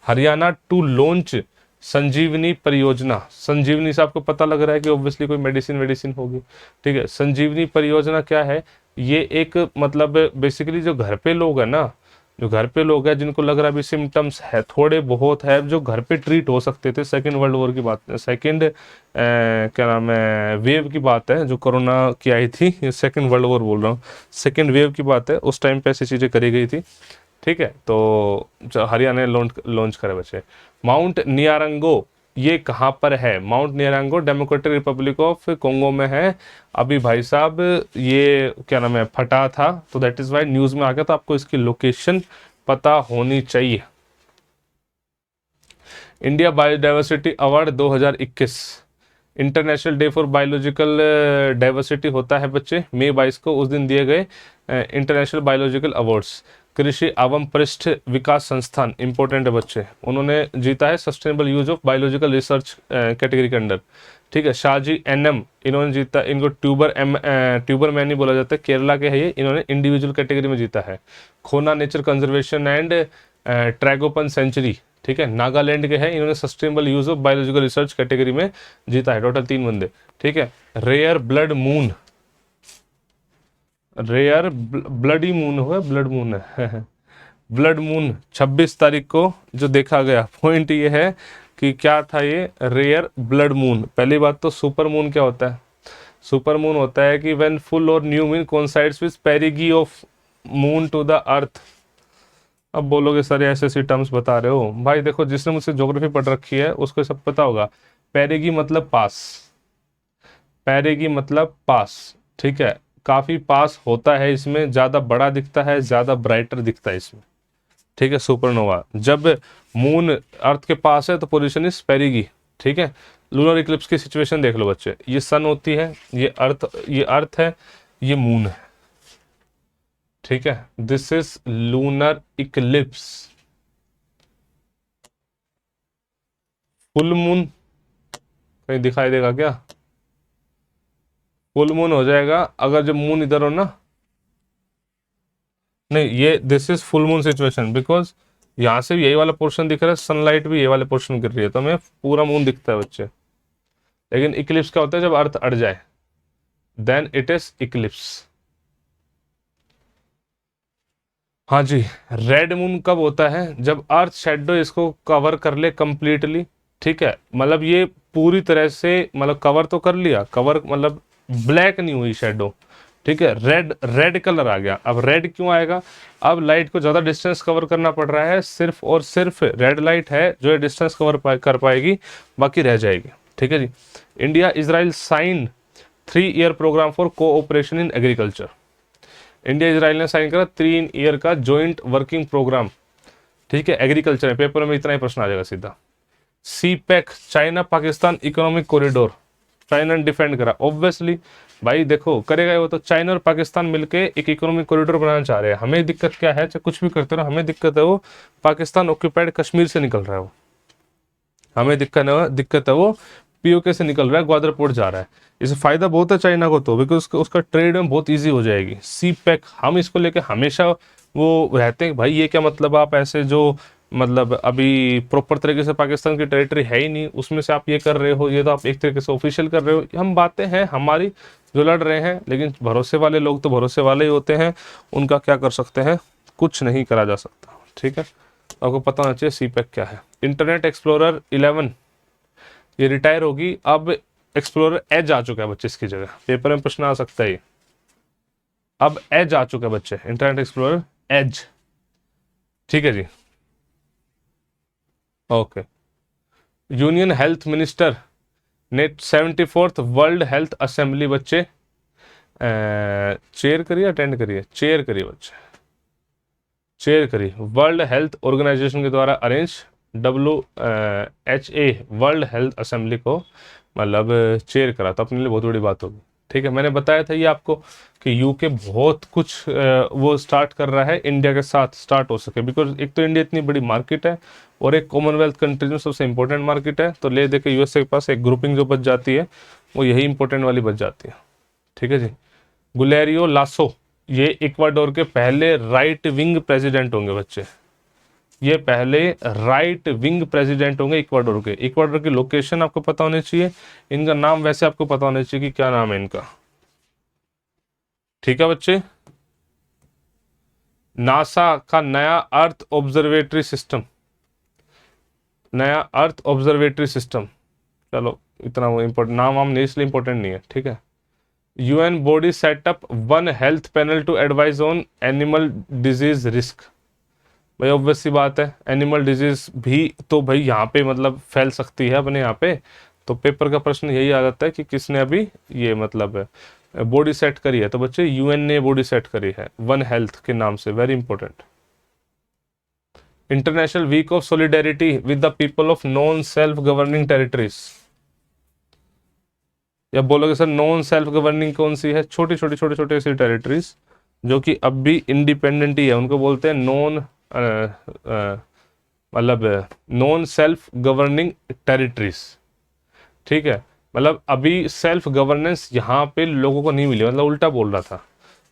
हरियाणा टू लॉन्च संजीवनी परियोजना। संजीवनी से आपको पता लग रहा है कि ऑब्वियसली कोई मेडिसिन होगी, ठीक है। संजीवनी परियोजना क्या है? ये एक मतलब बेसिकली जो घर पे लोग है ना, जो घर पे लोग हैं जिनको लग रहा है अभी सिम्टम्स है थोड़े बहुत है, जो घर पे ट्रीट हो सकते थे। सेकेंड वर्ल्ड वॉर की बात, सेकेंड क्या नाम है वेव की बात है, जो कोरोना की आई थी, सेकेंड वर्ल्ड वॉर बोल रहा हूँ, सेकेंड वेव की बात है, उस टाइम पे ऐसी चीज़ें करी गई थी, ठीक है। तो हरियाणा ने लॉन्च करे बच्चे। माउंट नियारंगो ये कहाँ पर है? Mount Nyiragongo Democratic Republic of Congo में है। अभी भाई साहब ये क्या नाम है फटा था, तो दैट इज वाई न्यूज में आ गया, तो आपको इसकी लोकेशन पता होनी चाहिए। India biodiversity award 2021 international day for biological diversity होता है बच्चे मई 22 को, उस दिन दिए गए इंटरनेशनल बायोलॉजिकल अवार्ड्स। कृषि एवं पृष्ठ विकास संस्थान इंपॉर्टेंट है बच्चे, उन्होंने जीता है sustainable use of biological research category के अंडर। ठीक है, शाहजी एनएम इन्होंने जीता, इनको ट्यूबर मैन ही बोला जाता है, केरला के है ये, इन्होंने इंडिविजुअल कैटेगरी में जीता है। खोना nature conservation and tragopan sanctuary, ठीक है, नागालैंड के हैं, इन्होंने sustainable use of biological research category में जीता है। टोटल 3 बंदे। ठीक है, rare blood moon, rare bloody moon हुआ, ब्लड मून है ब्लड मून 26 तारीख को जो देखा गया। पॉइंट ये है कि क्या था ये रेयर ब्लड मून। पहली बात तो सुपर मून क्या होता है? सुपर मून होता है कि व्हेन फुल और new moon coincides with perigee of moon to the earth. अब बोलोगे सर ऐसे ऐसे टर्म्स बता रहे हो। भाई देखो, जिसने मुझसे ज्योग्राफी पढ़ रखी है उसको सब पता होगा। पेरिगी मतलब पास, पेरिगी मतलब पास, ठीक है, काफी पास होता है इसमें, ज्यादा बड़ा दिखता है, ज्यादा ब्राइटर दिखता है इसमें। ठीक है, सुपरनोवा जब मून अर्थ के पास है तो पोजीशन इज पेरिगी। ठीक है, लूनर इक्लिप्स की सिचुएशन देख लो बच्चे, ये सन होती है, ये अर्थ है, ये मून है। ठीक है, this is lunar Eclipse. Full moon कहीं दिखाई देगा क्या? फुल मून हो जाएगा अगर जब मून इधर हो ना, नहीं ये this is full moon situation, because यहां से भी यही वाला पोर्शन दिख रहा है, सनलाइट भी ये वाले पोर्शन गिर रही है, तो हमें पूरा मून दिखता है बच्चे। लेकिन इक्लिप्स क्या होता है? जब अर्थ अड़ जाए, देन इट इज इक्लिप्स। हाँ जी, रेड मून कब होता है? जब अर्थ शेडो इसको कवर कर ले कंप्लीटली। ठीक है, मतलब ये पूरी तरह से मतलब कवर तो कर लिया, कवर मतलब ब्लैक नहीं हुई शेडो। ठीक है, रेड रेड कलर आ गया। अब रेड क्यों आएगा? अब लाइट को ज़्यादा डिस्टेंस कवर करना पड़ रहा है, सिर्फ और सिर्फ रेड लाइट है जो ये डिस्टेंस कर पाएगी, बाकी रह जाएगी। ठीक है जी। India Israel sign 3 year program for cooperation in agriculture. India Israel ने साइन करा 3 ईयर का जॉइंट वर्किंग प्रोग्राम। ठीक है, एग्रीकल्चर में पेपर में इतना ही प्रश्न आ जाएगा सीधा। CPEC China Pakistan economic corridor, China ने डिफेंड करा ऑब्वियसली। भाई देखो करेगा वो तो, चाइना और पाकिस्तान मिलके एक इकोनॉमिक कॉरिडोर बनाना चाह रहे हैं। हमें दिक्कत क्या है? चाहे कुछ भी करते रहो, हमें दिक्कत है वो पाकिस्तान ऑक्यूपाइड कश्मीर से निकल रहा है वो, हमें दिक्कत है वो पीओके से निकल रहा है, ग्वादर पोर्ट जा रहा है। इससे फायदा बहुत है चाइना को तो, बिकॉज उसका ट्रेड में बहुत इजी हो जाएगी। सी पैक हम इसको लेके हमेशा वो रहते हैं भाई ये क्या मतलब, आप ऐसे जो मतलब अभी प्रॉपर तरीके से पाकिस्तान की टेरिटरी है ही नहीं, उसमें से आप ये कर रहे हो, ये तो आप एक तरीके से ऑफिशियल कर रहे हो। हम बातें हैं हमारी जो लड़ रहे हैं, लेकिन भरोसे वाले लोग तो भरोसे वाले ही होते हैं, उनका क्या कर सकते हैं? कुछ नहीं करा जा सकता। ठीक है, आपको पता होना चाहिए सी पैक क्या है। इंटरनेट एक्सप्लोरर 11 ये रिटायर होगी, अब एक्सप्लोरर एज आ चुका है बच्चे इसकी जगह, पेपर में प्रश्न आ सकता है। अब एज आ चुका है बच्चे, इंटरनेट एक्सप्लोरर एज। ठीक है जी, ओके। यूनियन हेल्थ मिनिस्टर ने 74th वर्ल्ड हेल्थ असेंबली बच्चे चेयर करिए, अटेंड करिए, चेयर करिए बच्चे, चेयर करिए। वर्ल्ड हेल्थ ऑर्गेनाइजेशन के द्वारा arrange WHA world health assembly को मतलब चेयर करा, तो अपने लिए बहुत बड़ी बात होगी। ठीक है, मैंने बताया था ये आपको कि यूके बहुत कुछ वो स्टार्ट कर रहा है इंडिया के साथ स्टार्ट हो सके, बिकॉज एक तो इंडिया इतनी बड़ी मार्केट है और एक कॉमनवेल्थ कंट्रीज में सबसे इंपॉर्टेंट मार्केट है, तो ले दे के यूएसए के पास एक ग्रुपिंग जो बच जाती है वो यही इंपॉर्टेंट वाली बच जाती है। ठीक है जी। गुलेरियो लासो ये इक्वाडोर के पहले राइट विंग प्रेसिडेंट होंगे बच्चे, ये पहले राइट विंग प्रेसिडेंट होंगे इक्वाडोर के। इक्वाडोर की लोकेशन आपको पता होनी चाहिए, इनका नाम वैसे आपको पता होना चाहिए कि क्या नाम है इनका। ठीक है बच्चे, नासा का नया अर्थ ऑब्जर्वेटरी सिस्टम, नया अर्थ ऑब्जर्वेटरी सिस्टम, चलो इतना वो इंपॉर्टेंट नाम वाम नहीं, इसलिए इंपॉर्टेंट नहीं है। ठीक है, UN body setup 1 health panel to advise on animal disease risk. भाई ऑब्वियस सी बात है, एनिमल डिजीज भी तो भाई यहाँ पे मतलब फैल सकती है अपने यहाँ पे, तो पेपर का प्रश्न यही आ जाता है कि किसने अभी ये मतलब बॉडी सेट करी है, तो बच्चे यूएन ने बॉडी सेट करी है 1 हेल्थ के नाम से, very important. International week of solidarity with the people of non self governing territories, या बोलोगे सर नॉन सेल्फ गवर्निंग कौन सी है? छोटी छोटी छोटी छोटी ऐसी टेरिटरीज जो कि अब भी इंडिपेंडेंट ही है, उनको बोलते हैं नॉन, मतलब नॉन सेल्फ गवर्निंग टेरिटरीज। ठीक है, मतलब अभी सेल्फ गवर्नेंस यहाँ पे लोगों को नहीं मिली, मतलब उल्टा बोल रहा था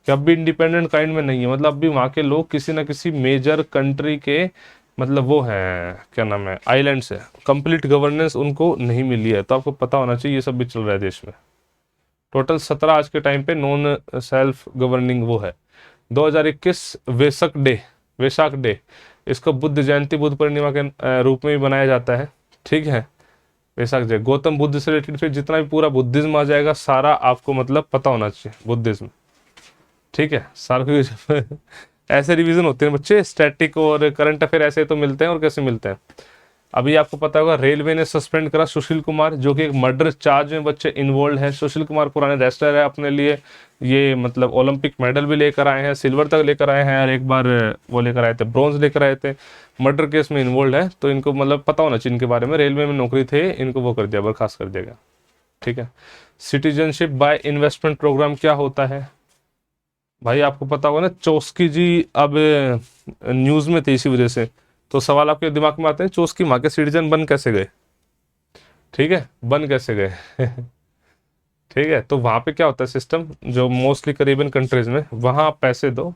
कि अब भी इंडिपेंडेंट काइंड में नहीं है, मतलब अभी वहाँ के लोग किसी ना किसी मेजर कंट्री के, मतलब वो हैं, क्या नाम है, आइलैंड्स है, कंप्लीट गवर्नेंस उनको नहीं मिली है। तो आपको पता होना चाहिए ये सब भी चल रहा है देश में। टोटल 17 आज के टाइम पे नॉन सेल्फ गवर्निंग वो है। 2021 वैशाख डे, इसको बुद्ध जयंती, बुद्ध पूर्णिमा के रूप में भी मनाया जाता है। ठीक है, वैशाख डे गौतम बुद्ध से रिलेटेड फिर जितना भी पूरा बुद्धिज्म आ जाएगा सारा, आपको मतलब पता होना चाहिए बुद्धिज्म। ठीक है, सारा कुछ ऐसे रिवीजन होते हैं बच्चे, स्टैटिक और करंट अफेयर ऐसे तो मिलते हैं, और कैसे मिलते हैं। अभी आपको पता होगा रेलवे ने सस्पेंड करा सुशील कुमार, जो कि एक मर्डर चार्ज में बच्चे इन्वॉल्व है। सुशील कुमार पुराने रेसलर है, अपने लिए ये मतलब ओलंपिक मेडल भी लेकर आए हैं, सिल्वर तक लेकर आए हैं, और एक बार वो लेकर आए थे, ब्रॉन्ज लेकर आए थे। मर्डर केस में इन्वॉल्व है, तो इनको मतलब पता होना चाहिए इनके बारे में। रेलवे में नौकरी थे, इनको वो कर दिया, बर्खास्त कर दिया गया। ठीक है, सिटीजनशिप बाय इन्वेस्टमेंट प्रोग्राम क्या होता है भाई? आपको पता होगा ना, चौस्की जी अब न्यूज में थे इसी वजह से, तो सवाल आपके दिमाग में आते हैं, चौस्की वहां के सिटीजन बन कैसे गए? ठीक है, बन कैसे गए? ठीक है, तो वहां पे क्या होता है सिस्टम, जो मोस्टली करीबन कंट्रीज में, वहां आप पैसे दो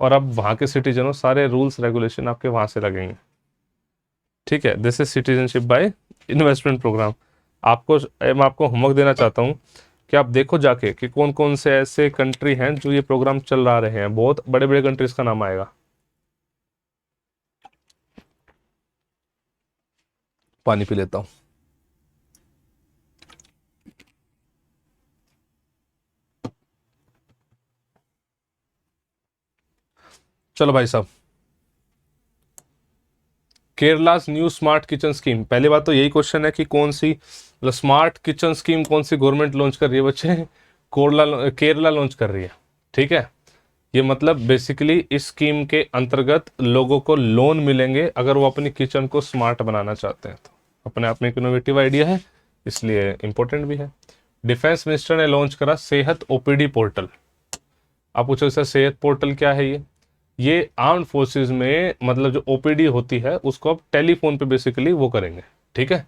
और अब वहां के सिटीजन हो, सारे रूल्स रेगुलेशन आपके वहां से लगेंगे। ठीक है, this is citizenship by investment programme. आपको मैं आपको होमवर्क देना चाहता हूँ कि आप देखो जाके कि कौन कौन से ऐसे कंट्री हैं जो ये प्रोग्राम चल रहा रहे हैं। बहुत बड़े बड़े कंट्रीज का नाम आएगा। पानी पी लेता हूँ। चलो भाई साहब, केरलास न्यू स्मार्ट किचन स्कीम, पहली बात तो यही क्वेश्चन है कि कौन सी मतलब स्मार्ट किचन स्कीम कौन सी गवर्नमेंट लॉन्च कर रही है बच्चे? केरला लॉन्च कर रही है। ठीक है, ये मतलब बेसिकली इस स्कीम के अंतर्गत लोगों को लोन मिलेंगे अगर वो अपनी किचन को स्मार्ट बनाना चाहते हैं। तो अपने आप में एक इनोवेटिव आइडिया है, इसलिए इंपॉर्टेंट भी है। डिफेंस मिनिस्टर ने लॉन्च करा सेहत ओपीडी पोर्टल। आप पूछो सर सेहत पोर्टल क्या है? ये आर्म्ड फोर्सेस में मतलब जो ओपीडी होती है उसको अब टेलीफोन पे बेसिकली वो करेंगे। ठीक है,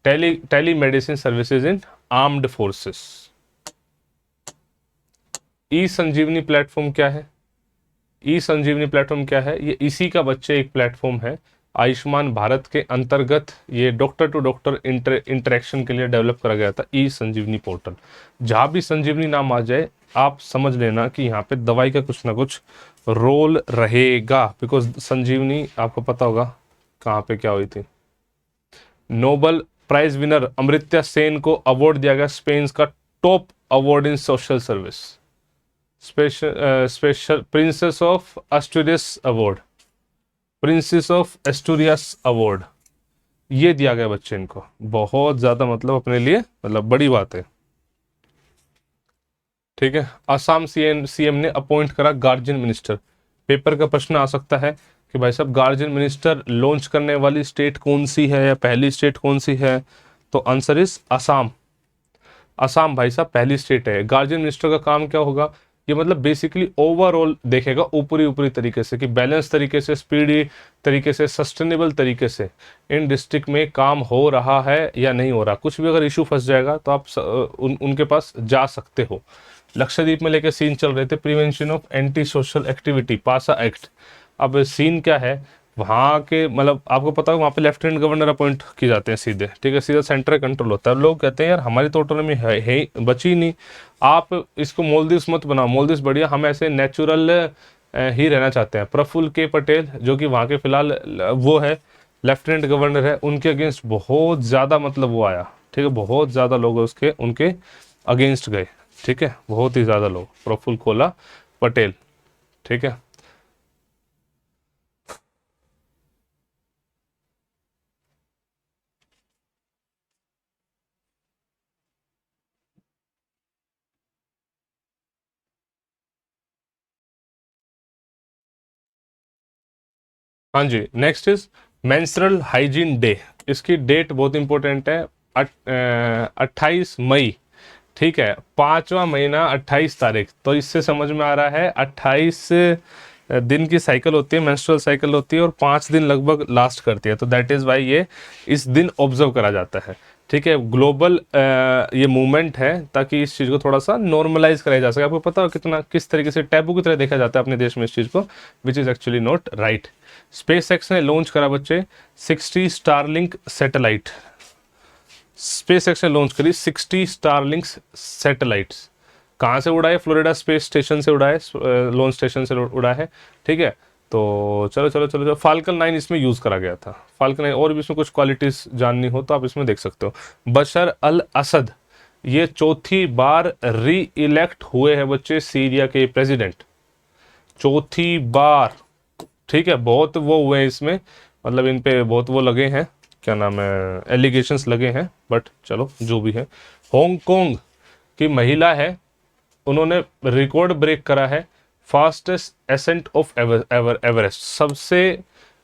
tele medicine services in armed forces. E Sanjeevani platform क्या है? ई संजीवनी प्लेटफॉर्म क्या है? ये इसी का बच्चे एक प्लेटफॉर्म है, आयुष्मान भारत के अंतर्गत ये डॉक्टर टू डॉक्टर इंटरेक्शन के लिए डेवलप करा गया था ई संजीवनी पोर्टल। जहाँ भी संजीवनी नाम आ जाए आप समझ लेना कि यहाँ पे दवाई का कुछ ना कुछ रोल रहेगा, बिकॉज संजीवनी आपको पता होगा कहाँ पे क्या हुई थी। Nobel prize winner Amartya Sen को अवार्ड दिया गया, स्पेन का top award in social service, special princess of Asturias award, princess of Asturias award ये दिया गया बच्चे इनको। बहुत ज्यादा मतलब अपने लिए मतलब बड़ी बात है। ठीक है, असम सीएम ने अपॉइंट करा गार्जियन मिनिस्टर। पेपर का प्रश्न आ सकता है कि भाई साहब गार्जियन मिनिस्टर लॉन्च करने वाली स्टेट कौन सी है या पहली स्टेट कौन सी है? तो आंसर इज असम। असम भाई साहब पहली स्टेट है। गार्जियन मिनिस्टर का काम क्या होगा? ये मतलब बेसिकली ओवरऑल देखेगा ऊपरी ऊपरी तरीके से कि बैलेंस तरीके से, स्पीडी तरीके से, सस्टेनेबल तरीके से इन डिस्ट्रिक्ट में काम हो रहा है या नहीं हो रहा। कुछ भी अगर इशू फंस जाएगा तो आप उनके पास जा सकते हो। लक्षद्वीप में लेके सीन चल रहे थे prevention of anti social activity, पासा एक्ट। अब सीन क्या है वहाँ के, मतलब आपको पता है वहाँ पे लेफ्टिनेंट गवर्नर अपॉइंट किए जाते हैं सीधे। ठीक है, सीधा सेंटर कंट्रोल होता है। लोग कहते हैं यार हमारी तो ऑटोनॉमी है बची नहीं, आप इसको मोलदीव्स मत बनाओ, मोलदीव्स बढ़िया, हम ऐसे नेचुरल ही रहना चाहते हैं। प्रफुल्ल के पटेल जो कि वहाँ के फिलहाल वो है लेफ्टिनेंट गवर्नर है, उनके अगेंस्ट बहुत ज़्यादा मतलब वो आया। ठीक है, बहुत ज़्यादा लोग उसके उनके अगेंस्ट गए। ठीक है, बहुत ही ज़्यादा लोग, प्रफुल्ल कोला पटेल। ठीक है, हाँ जी। Next is menstrual hygiene day. इसकी डेट बहुत इंपॉर्टेंट है, 28 मई। ठीक है, 5वां महीना 28 तारीख, तो इससे समझ में आ रहा है 28 दिन की साइकिल होती है, मेंस्ट्रुअल साइकिल होती है, और 5 दिन लगभग लास्ट करती है, तो दैट इज़ वाई ये इस दिन ऑब्जर्व करा जाता है। ठीक है, ग्लोबल ये मूवमेंट है ताकि इस चीज़ को थोड़ा सा नॉर्मलाइज कराया जा सके। आपको पता हो कितना किस तरीके से टैबू की तरह देखा जाता है अपने देश में इस चीज़ को, which is actually not right. Space x ने लॉन्च करा बच्चे 60 स्टारलिंक सैटेलाइट। स्पेस एक्स ने लॉन्च करी 60 स्टारलिंक सैटेलाइट्स। कहाँ से उड़ा है? फ्लोरिडा स्पेस स्टेशन से उड़ा है, लॉन्च स्टेशन से उड़ा है। ठीक है, तो चलो चलो चलो चलो, फाल्कन 9 इसमें यूज़ करा गया था। फाल्कन 9 और भी इसमें कुछ क्वालिटीज़ जाननी हो तो आप इसमें देख सकते हो। बशर अल असद ये चौथी बार री इलेक्ट हुए हैं बच्चे सीरिया के प्रेसिडेंट, चौथी बार। ठीक है, बहुत वो हुए हैं इसमें, मतलब इन पे बहुत वो लगे हैं, क्या नाम है, एलिगेशंस लगे हैं, बट चलो जो भी है। हांगकांग की महिला है, उन्होंने रिकॉर्ड ब्रेक करा है, फास्टेस्ट एसेंट ऑफ एवरेस्ट, सबसे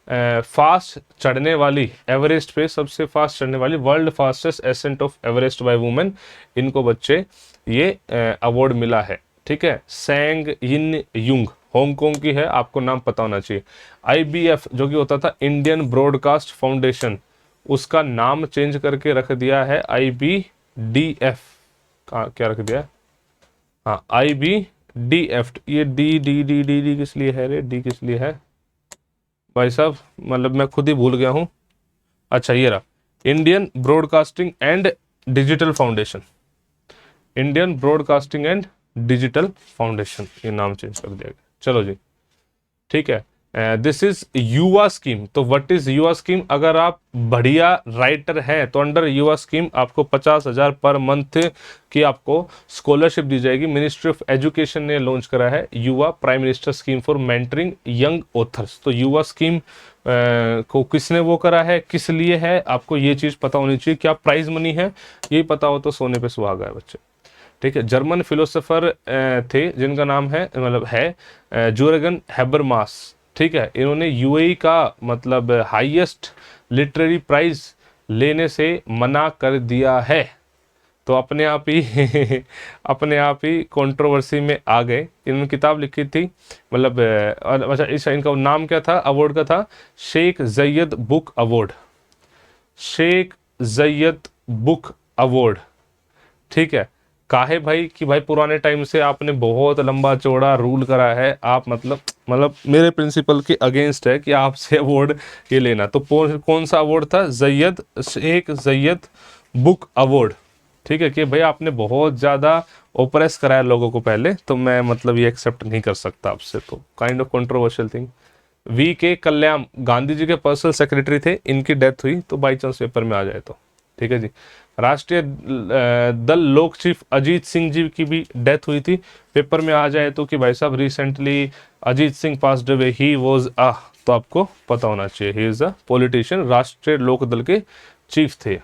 फास्ट चढ़ने वाली, एवरेस्ट पे सबसे फास्ट चढ़ने वाली, world fastest ascent of Everest by women, इनको बच्चे ये अवार्ड मिला है। ठीक है, सैंग यिन युंग हांगकांग की है, आपको नाम पता होना चाहिए। IBF जो कि होता था इंडियन ब्रॉडकास्ट फाउंडेशन, उसका नाम चेंज करके रख दिया है IBDF। क्या रख दिया है? हाँ, IBDF। ये डी किस लिए है रे? डी किस लिए है भाई साहब? मतलब मैं खुद ही भूल गया हूँ। अच्छा, ये रहा, Indian broadcasting and digital foundation, Indian broadcasting and digital foundation, ये नाम चेंज कर दिया गया। चलो जी, ठीक है। दिस इज युवा स्कीम। तो व्हाट इज युवा स्कीम? अगर आप बढ़िया राइटर हैं तो अंडर युवा स्कीम आपको 50,000 पर मंथ की आपको स्कॉलरशिप दी जाएगी। मिनिस्ट्री ऑफ एजुकेशन ने लॉन्च करा है युवा prime minister scheme for mentoring young authors. तो युवा स्कीम को किसने वो करा है, किस लिए है, आपको ये चीज़ पता होनी चाहिए। क्या प्राइज मनी है, यही पता हो तो सोने पे सुहागा है बच्चे। ठीक है, जर्मन फिलोसोफर थे जिनका नाम है, मतलब है जोरगन हैबरमास। ठीक है, इन्होंने UAE का मतलब हाईएस्ट लिटरेरी प्राइज लेने से मना कर दिया है। तो अपने आप ही अपने आप ही कंट्रोवर्सी में आ गए। इन्होंने किताब लिखी थी, मतलब अच्छा, इस इनका नाम क्या था अवार्ड का? था Sheikh Zayed book award, Sheikh Zayed book award. ठीक है, काहे भाई कि भाई पुराने टाइम से आपने बहुत लंबा चौड़ा रूल करा है, आप मतलब मेरे प्रिंसिपल के अगेंस्ट है कि आपसे अवार्ड ये लेना। तो कौन सा अवार्ड था? Zayed, Sheikh Zayed book award. ठीक है, कि भाई आपने बहुत ज़्यादा ओप्रेस कराया लोगों को पहले, तो मैं मतलब ये एक्सेप्ट नहीं कर सकता आपसे। तो kind of controversial thing. VK कल्याण गांधी जी के पर्सनल सेक्रेटरी थे, इनकी डेथ हुई, तो बाई चांस पेपर में आ जाए तो। ठीक है जी। राष्ट्रीय दल लोक चीफ अजीत सिंह जी की भी डेथ हुई थी, पेपर में आ जाए तो कि भाई साहब recently Ajit Singh passed away, he was तो आपको पता होना चाहिए, ही इज अ पॉलिटिशियन, राष्ट्रीय लोक दल के चीफ थे।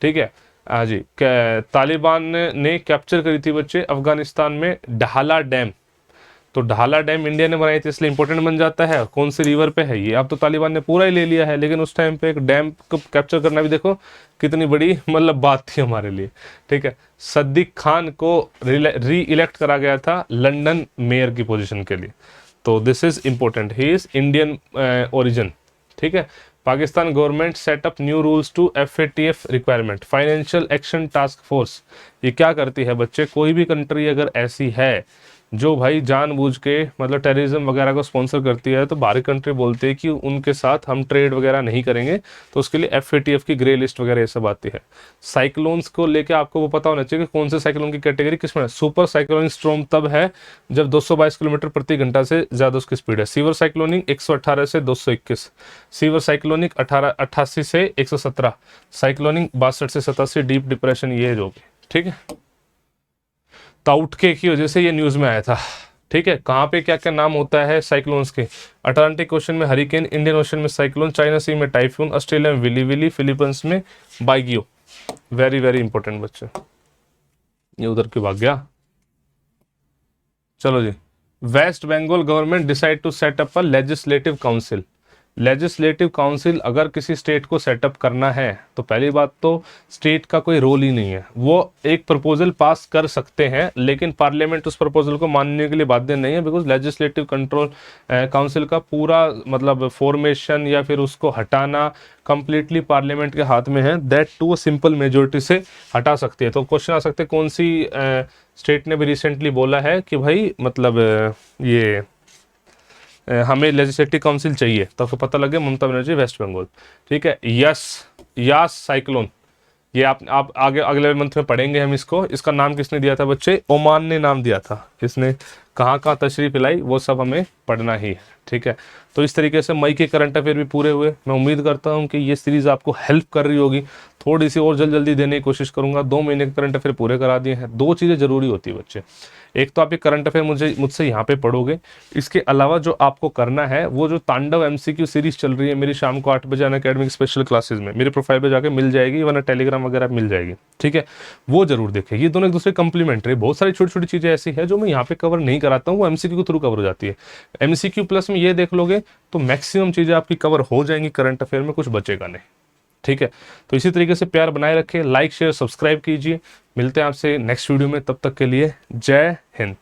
ठीक है, हाँ जी। तालिबान ने कैप्चर करी थी बच्चे अफगानिस्तान में ढाला डैम। तो ढाला डैम इंडिया ने बनाई थी, इसलिए इंपॉर्टेंट बन जाता है। कौन सी रिवर पे है ये? अब तो तालिबान ने पूरा ही ले लिया है, लेकिन उस टाइम पे एक डैम को कैप्चर करना भी देखो कितनी बड़ी मतलब बात थी हमारे लिए। ठीक है, सद्दीक खान को री इलेक्ट करा गया था लंदन मेयर की पोजीशन के लिए। तो this is important, he is Indian origin. ठीक है, Pakistan government setup new rules to FATF requirement, financial action task force. ये क्या करती है बच्चे? कोई भी कंट्री अगर ऐसी है जो भाई जानबूझ के मतलब टेररिज्म वगैरह को स्पॉन्सर करती है, तो बाहरी कंट्री बोलते हैं कि उनके साथ हम ट्रेड वगैरह नहीं करेंगे, तो उसके लिए FATF की ग्रे लिस्ट वगैरह ये सब आती है। साइक्लोन्स को लेके आपको वो पता होना चाहिए कि कौन से साइक्लोन की कैटेगरी किस में है। सुपर साइक्लोनिक स्टॉर्म तब है जब 222 किलोमीटर प्रति घंटा से ज़्यादा उसकी स्पीड है। सीवर साइक्लोनिक 118 से 221, सीवर साइक्लोनिक 88 से 117, साइक्लोनिक 62 से 87, डीप डिप्रेशन ये जो भी। ठीक है, ताउटके की वजह से ये न्यूज़ में आया था। ठीक है, कहाँ पे क्या क्या नाम होता है साइक्लोन्स के? अटलांटिक ओशन में हरिकेन, इंडियन ओशन में साइक्लोन, चाइना सी में टाइफून, ऑस्ट्रेलिया में विली विली, फिलीपींस में बाइगियो। वेरी वेरी इंपॉर्टेंट बच्चे, ये उधर क्यों भाग गया? चलो जी। West Bengal government decide to set up a legislative council. Legislative council अगर किसी स्टेट को सेटअप करना है तो पहली बात तो स्टेट का कोई रोल ही नहीं है। वो एक प्रपोजल पास कर सकते हैं लेकिन पार्लियामेंट उस प्रपोजल को मानने के लिए बाध्य नहीं है, बिकॉज लेजिस्लेटिव कंट्रोल काउंसिल का पूरा मतलब फॉर्मेशन या फिर उसको हटाना कंप्लीटली पार्लियामेंट के हाथ में है। दैट टू सिंपल मेजोरिटी से हटा सकती है। तो क्वेश्चन आ सकते हैं कौन सी स्टेट ने भी रिसेंटली बोला है कि भाई मतलब ये हमें लेजिस्लेटिव काउंसिल चाहिए, तो आपको पता लगे ममता बनर्जी वेस्ट बंगाल। ठीक है, यास साइक्लोन, ये आप आगे अगले मंथ में पढ़ेंगे हम इसको। इसका नाम किसने दिया था बच्चे? ओमान ने नाम दिया था। इसने कहाँ कहाँ तशरीफ लाई वो सब हमें पढ़ना ही है। ठीक है, तो इस तरीके से मई के करंट अफेयर भी पूरे हुए। मैं उम्मीद करता हूँ कि ये सीरीज़ आपको हेल्प कर रही होगी। थोड़ी सी और जल्दी देने की कोशिश करूँगा। 2 महीने के करंट अफेयर पूरे करा दिए हैं। 2 चीज़ें जरूरी होती है बच्चे, एक तो आप ये करंट अफेयर मुझसे यहाँ पे पढ़ोगे, इसके अलावा जो आपको करना है वो जो तांडव एमसीक्यू सीरीज चल रही है मेरी शाम को 8 बजे अनअकैडमिक स्पेशल क्लासेस में मेरे प्रोफाइल पे जाके मिल जाएगी, वरना टेलीग्राम वगैरह मिल जाएगी। ठीक है, वो जरूर देखें। ये दोनों एक दूसरे कंप्लीमेंट्री। बहुत सारी छोटी छोटी चीज़ें ऐसी है जो मैं यहाँ पे कवर नहीं कराता हूँ, वो एमसीक्यू के थ्रू कवर हो जाती है। एमसीक्यू प्लस में ये देख लोगे तो मैक्सिमम चीज़ें आपकी कवर हो जाएंगी, करंट अफेयर में कुछ बचेगा नहीं। ठीक है, तो इसी तरीके से प्यार बनाए रखें, लाइक शेयर सब्सक्राइब कीजिए। मिलते हैं आपसे नेक्स्ट वीडियो में, तब तक के लिए जय हिंद।